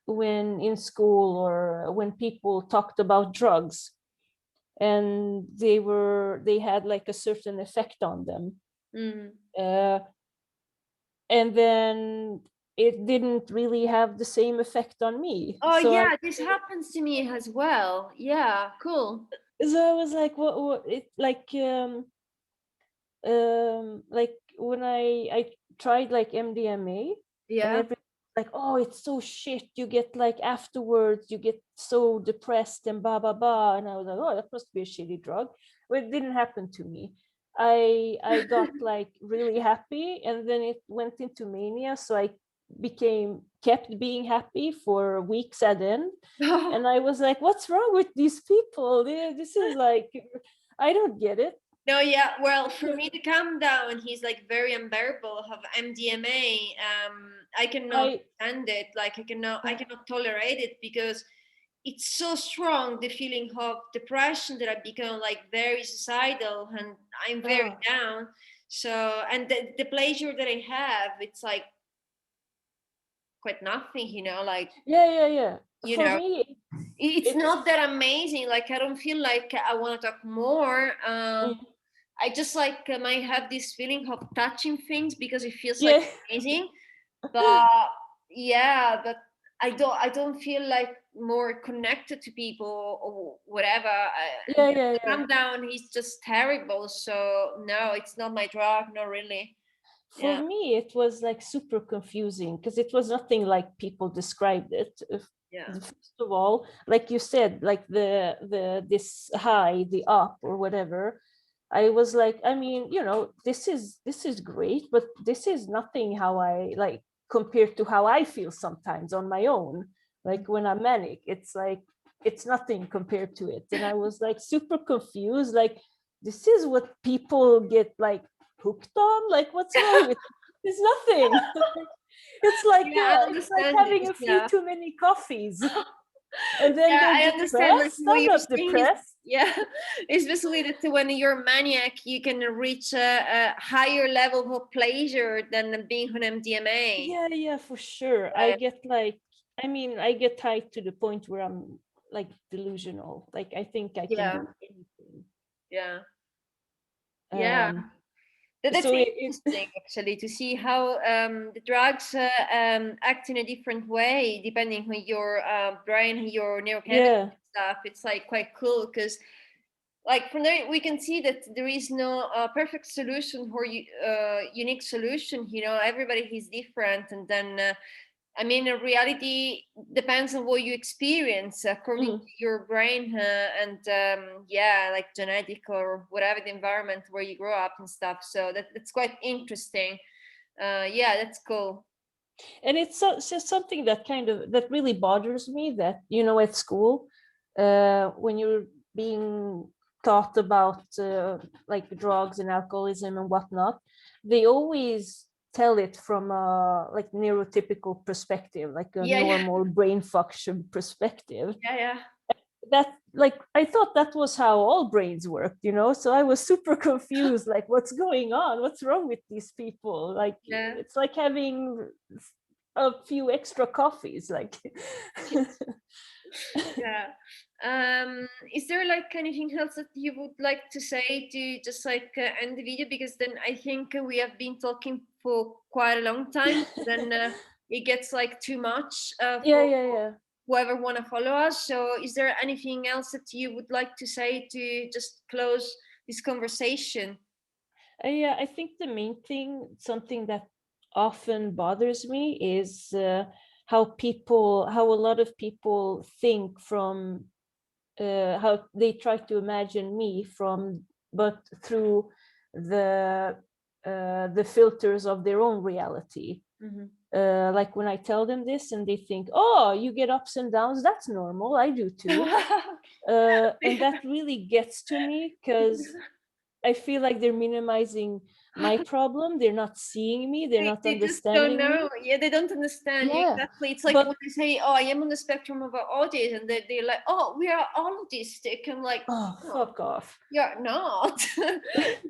when in school or when people talked about drugs and they had like a certain effect on them. Mm. Uh, and then it didn't really have the same effect on me. Oh yeah, this happens to me as well. Yeah, cool. So I was like, what it like when I tried like MDMA, and Yeah. every like, oh, it's so shit, you get like afterwards you get so depressed and blah blah blah, and I was like, oh, that must be a shitty drug. But it didn't happen to me. I got like really happy, and then it went into mania, so I kept being happy for weeks at end. And I was like, what's wrong with these people? This is like, I don't get it. No, yeah. Well, for me to calm down, he's like very unbearable of MDMA. I cannot I stand it. Like I cannot tolerate it because it's so strong. The feeling of depression that I become like very suicidal and I'm very uh, down. So, and the pleasure that I have, it's like quite nothing, like, yeah. you For know, me, it's it's not that amazing. Like, I don't feel like I want to talk more. mm, I just like might have this feeling of touching things because it feels like yeah, amazing. But yeah, but I don't feel like more connected to people or whatever. And yeah. calm down, he's just terrible. So no, it's not my drug, not really. For Yeah, me, it was like super confusing because it was nothing like people described it. yeah. First of all, like you said, like the this high, the up or whatever, I was like, I mean, this is great, but this is nothing how I like compared to how I feel sometimes on my own. Like when I'm manic, it's like it's nothing compared to it. And I was like super confused, like this is what people get like hooked on. Like what's wrong with it? There's nothing. Yeah, I It's like understand having this. a few Yeah. too many coffees. And then Yeah, you're I understand. Like depressed. what I'm you're not saying is, depressed. yeah, it's basically that when you're maniac, you can reach a higher level of pleasure than being on MDMA. Yeah, for sure. I get like, I mean, I get tied to the point where I'm like delusional. Like I think I can Yeah, do anything. yeah, yeah. Um, That's so interesting, actually, to see how the drugs act in a different way depending on your brain, your neurochemistry yeah, stuff. It's like quite cool because, like, from there we can see that there is no perfect solution or unique solution. Everybody is different, and then I mean, in reality, depends on what you experience according to mm. your brain and yeah, like genetic or whatever the environment where you grow up and stuff. So that's quite interesting. Yeah, that's cool. And it's just something that that really bothers me. That at school, when you're being taught about like drugs and alcoholism and whatnot, they always tell it from a like neurotypical perspective, like a Yeah, yeah, normal brain function perspective. yeah, yeah. that, like, I thought that was how all brains worked, you know, so I was super confused, like, what's going on, what's wrong with these people, like, Yeah. it's like having a few extra coffees, like. Yeah. Is there like anything else that you would like to say to just like end the video? Because then I think we have been talking for quite a long time. Then it gets like too much Yeah, for yeah, yeah. whoever want to follow us. So is there anything else that you would like to say to just close this conversation? Yeah, I think the main thing, something that often bothers me, is how a lot of people think from, how they try to imagine me from, but through the the filters of their own reality. Mhm. Like when I tell them this and they think, oh, you get ups and downs, that's normal, I do too. And that really gets to me, because I feel like they're minimizing my problem. They're not seeing me. They're not They just don't understanding know. me. Yeah, they don't understand you Yeah. exactly. It's like when But I say, "Oh, I am on the spectrum of autism," they're like, "Oh, we are all autistic." I'm like, oh, "No, fuck off. you're not.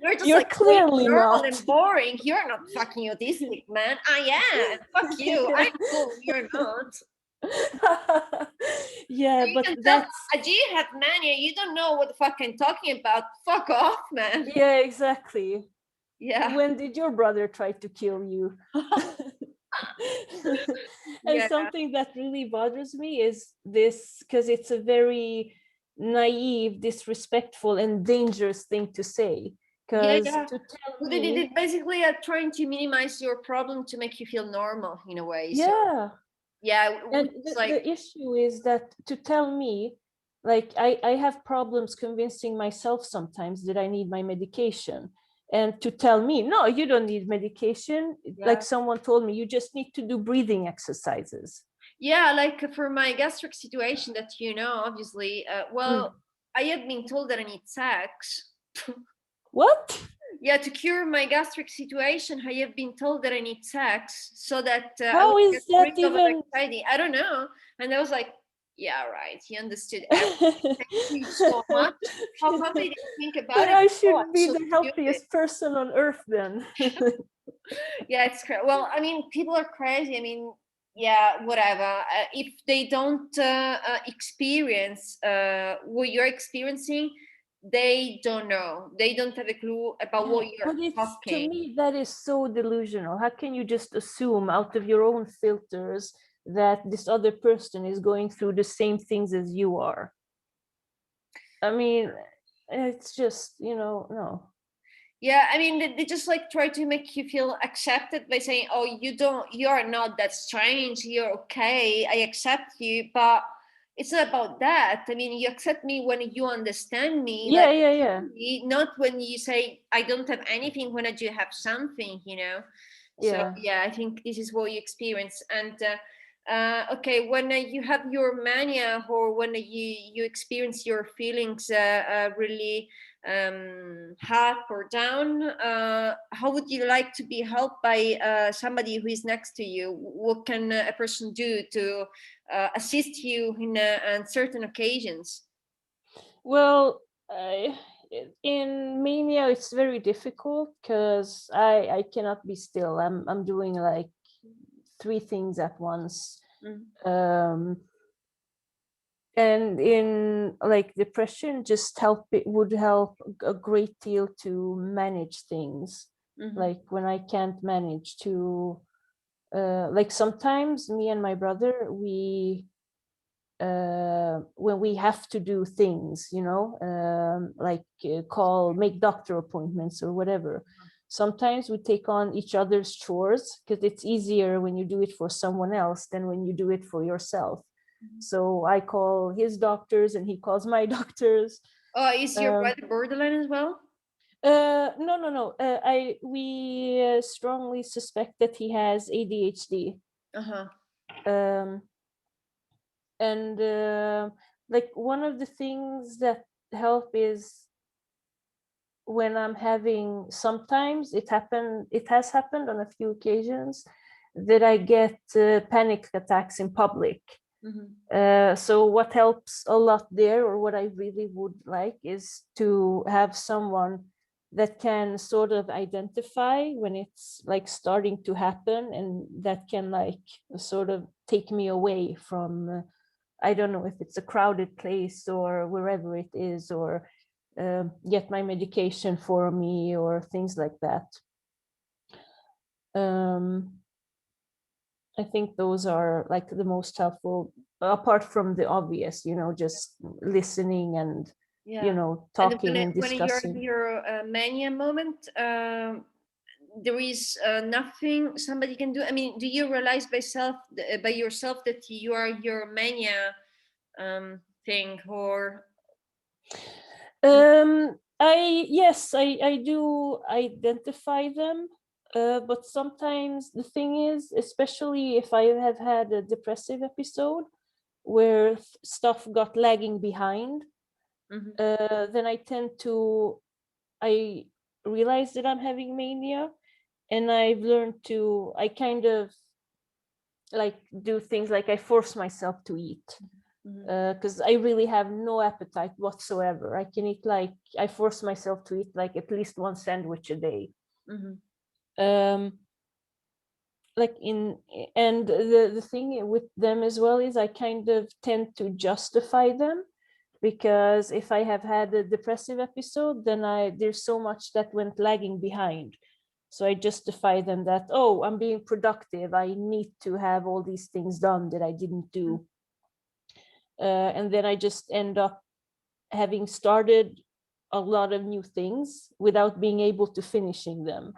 You're just You're like way clearly normal not. and boring. You're not fucking autistic, man. I am. Fuck you. I'm cool. You're not." Yeah, You but can tell that's, Ajay had mania. You don't know what the fuck I'm talking about. Fuck off, man. yeah, exactly. Yeah. When did your brother try to kill you? And Yeah. something that really bothers me is this, because it's a very naive, disrespectful, and dangerous thing to say. Yeah, Because yeah. to tell Well, they me, did basically trying to minimize your problem to make you feel normal in a way. So yeah, yeah, and it's like the issue is that to tell me, like, I have problems convincing myself sometimes that I need my medication. And to tell me, no, you don't need medication, like yeah, someone told me, you just need to do breathing exercises. yeah, like for my gastric situation that obviously. Mm. Well, I have been told that I need sex. What? Yeah, to cure my gastric situation, I have been told that I need sex so that I will How get is that rid of even? anxiety. I don't know. And I was like, yeah, right. He understood everything. Thank you so much. How come they didn't think about Then it I before? should I'm be so the stupid. healthiest person on earth then. Yeah, it's crazy. Well, I mean, people are crazy. I mean, yeah, whatever. If they don't experience what you're experiencing, they don't know. They don't have a clue about Yeah, what you're but it's, to talking. me, that is so delusional. How can you just assume out of your own filters that this other person is going through the same things as you are? I mean, it's just, no. Yeah, I mean, they just like try to make you feel accepted by saying, "Oh, you're not that strange. You're okay. I accept you." But it's not about that. I mean, you accept me when you understand me, like Yeah, yeah, yeah, not when you say I don't have anything when I do have something. So yeah. yeah, I think this is what you experience. And okay, when you have your mania or when you experience your feelings really up or down, how would you like to be helped by somebody who is next to you? What can a person do to assist you in certain occasions? Well, I, in mania, it's very difficult because I cannot be still. I'm doing like three things at once. Mm-hmm. Um, and in like depression, just help, it would help a great deal to manage things. Mm-hmm. Like when I can't manage to, like sometimes me and my brother, we when we have to do things, like make doctor appointments or whatever. Sometimes we take on each other's chores because it's easier when you do it for someone else than when you do it for yourself. So I call his doctors and he calls my doctors. Is your Um, brother borderline as well? no, no, no. We strongly suspect that he has ADHD. Uh-huh. Um, and like one of the things that help is when I'm having, sometimes it has happened on a few occasions that I get panic attacks in public. So what helps a lot there, or what I really would like, is to have someone that can sort of identify when it's like starting to happen, and that can like sort of take me away from I don't know if it's a crowded place or wherever it is, or get my medication for me or things like that. I think those are like the most helpful, apart from the obvious, just listening and, Yeah. And talking and when you're in discussing. your mania moment, there is nothing somebody can do. I mean, do you realize by yourself that you are your mania thing, or I do identify them, but sometimes the thing is, especially if I have had a depressive episode where stuff got lagging behind, then I realize that I'm having mania, and I kind of like do things like I force myself to eat, because I really have no appetite whatsoever. I force myself to eat like at least one sandwich a day. Um, like in and the thing with them as well is I kind of tend to justify them, because if I have had a depressive episode, then there's so much that went lagging behind. So I justify them that, oh, I'm being productive, I need to have all these things done that I didn't do. And then I just end up having started a lot of new things without being able to finishing them.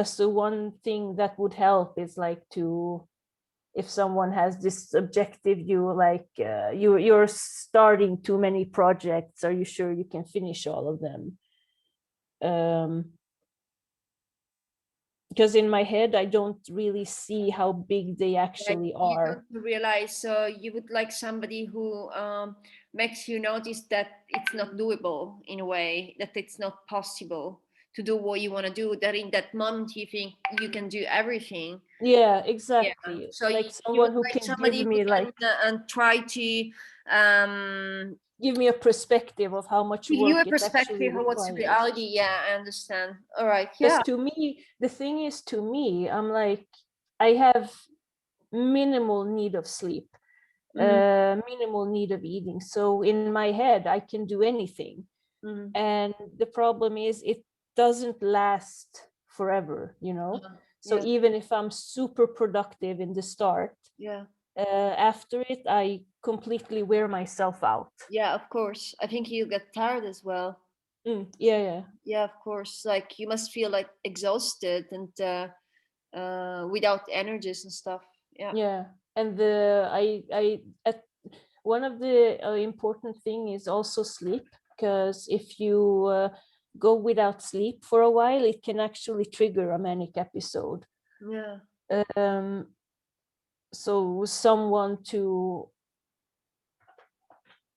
So one thing that would help is like if someone has this objective, you're starting too many projects, are you sure you can finish all of them? Because in my head I don't really see how big they actually you are. don't realize? So you would like somebody who makes you notice that it's not doable, in a way that it's not possible to do what you want to do. That in that moment you think you can do everything. Yeah, Yeah. exactly. So Like you would someone who like can give somebody who me can like and try to give me a perspective of how much give you a work it actually perspective of what's requires. reality. Yeah, I understand. All right. Because Yeah. to me, the thing is, to me, I'm like, I have minimal need of sleep, minimal need of eating. So in my head, I can do anything. And the problem is, it doesn't last forever, So Yeah. even if I'm super productive in the start, Yeah. after it, I completely wear myself out. Yeah, of course. I think you get tired as well. Yeah, yeah. Yeah, of course. Like you must feel like exhausted and without energies and stuff. Yeah. Yeah, and one of the important thing is also sleep, because if you go without sleep for a while, it can actually trigger a manic episode. Yeah. Um, so someone to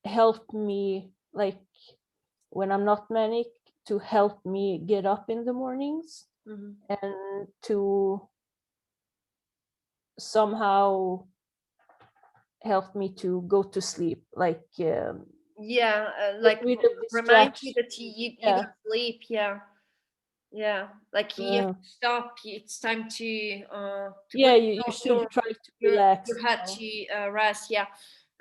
help me, like when I'm not manic, to help me get up in the mornings, and to somehow help me to go to sleep, like Yeah, get like rid of remind you distraction. that you Yeah. got sleep. Yeah. Yeah. Like you have uh, to stop. It's time to yeah, put you should try to relax your as head well. to rest. Yeah.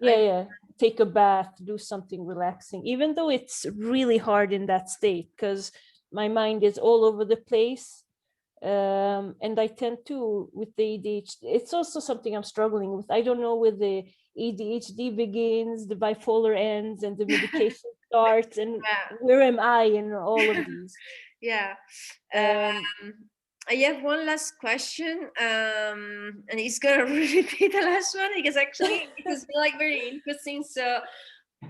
Yeah, yeah, take a bath, do something relaxing, even though it's really hard in that state, because my mind is all over the place. And I tend to, with the ADHD, it's also something I'm struggling with. I don't know where the ADHD begins, the bipolar ends, and the medication starts, and Yeah. where am I in all of these? Yeah. Um, I have one last question, and it's gonna really be the last one because actually it has been like very interesting. So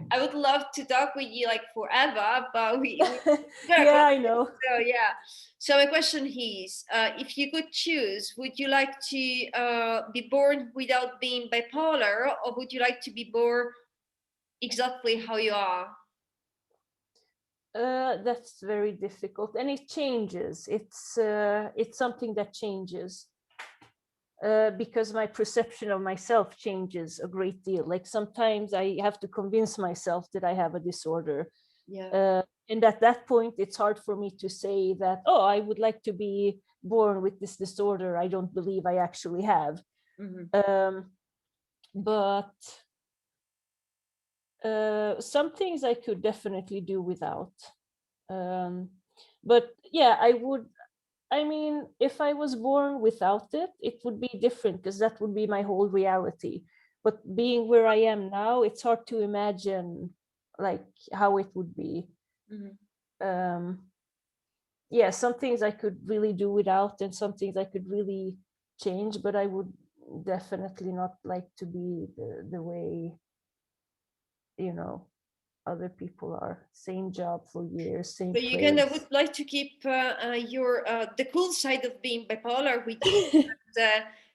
I would love to talk with you like forever, but we gotta yeah, close I it. know. So yeah. So my question is, if you could choose, would you like to be born without being bipolar, or would you like to be born exactly how you are? That's very difficult, and it changes. It's something that changes. because my perception of myself changes a great deal. Like sometimes I have to convince myself that I have a disorder. Yeah. And at that point, it's hard for me to say that, oh, I would like to be born with this disorder I don't believe I actually have. But some things I could definitely do without. But yeah, I mean, if I was born without it, it would be different because that would be my whole reality. But being where I am now, it's hard to imagine like how it would be. Yeah, some things I could really do without, and some things I could really change, but I would definitely not like to be the way, you know, other people are. Same job for years, same So you kind of would place. like to keep your the cool side of being bipolar, which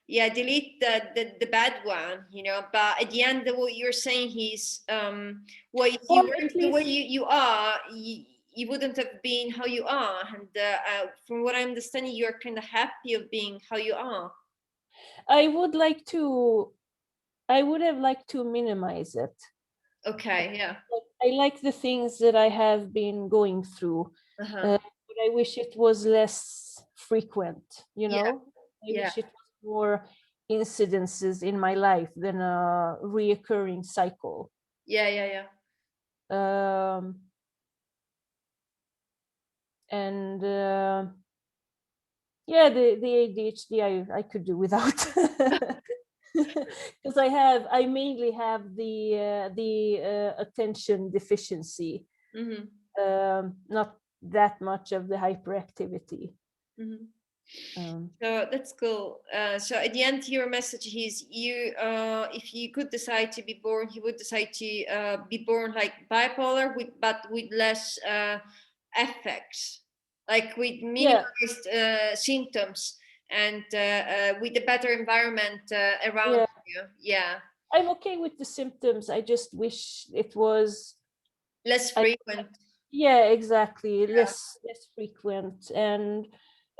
yeah, delete the bad one, you know. But at the end, what you're saying is, well, if you Or at weren't the way least you are, you wouldn't have been how you are. And from what I understand, you're kind of happy of being how you are. I would like to, I would have liked to minimize it. Okay, yeah. I like the things that I have been going through, Uh-huh. but I wish it was less frequent, you Yeah, know? I yeah, wish it was more incidences in my life than a reoccurring cycle. yeah, yeah, yeah. Um, and yeah, the ADHD I could do without. Because I mainly have the attention deficiency, not that much of the hyperactivity. So that's cool. So at the end, your message is you, if you could decide to be born, you would decide to be born like bipolar, but with less effects, like with Yeah, minimized symptoms and with a better environment around yeah, you. Yeah, I'm okay with the symptoms. I just wish it was, less I, frequent. yeah, exactly, Yeah, less frequent. And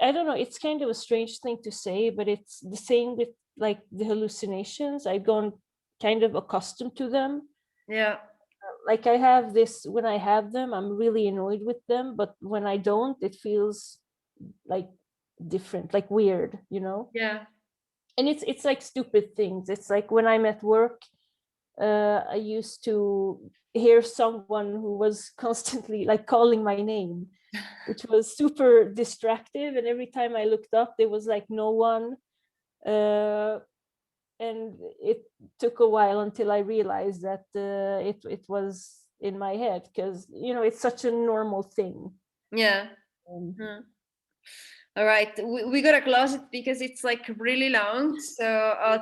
I don't know, it's kind of a strange thing to say, but it's the same with like the hallucinations. I've gone kind of accustomed to them. yeah, Like I have this, when I have them, I'm really annoyed with them, but when I don't, it feels like different, like weird, you know? yeah, And it's like stupid things. It's like when I'm at work, I used to hear someone who was constantly like calling my name, which was super distractive. And every time I looked up, there was like no one. And it took a while until I realized that it was in my head, because you know it's such a normal thing. yeah. Um, Hmm. All right, we gotta close it because it's like really long. So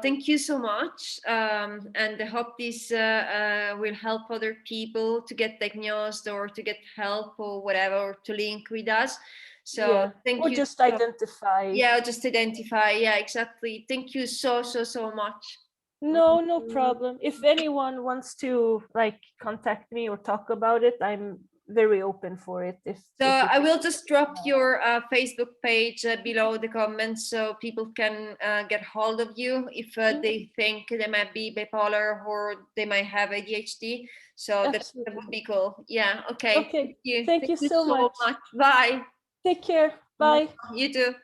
thank you so much, and I hope this will help other people to get diagnosed or to get help or whatever, or to link with us. So yeah, thank or you. just identify. Yeah, just identify. Yeah, exactly. Thank you so much. No problem. If anyone wants to like contact me or talk about it, I'm very open for it. So If I it's will just drop your Facebook page below the comments so people can get hold of you if they think they might be bipolar or they might have ADHD. So that would absolutely be cool. Yeah. Okay. okay. Thank you. Thank Thank you you so so much. much. Bye. Take care. Bye. You too.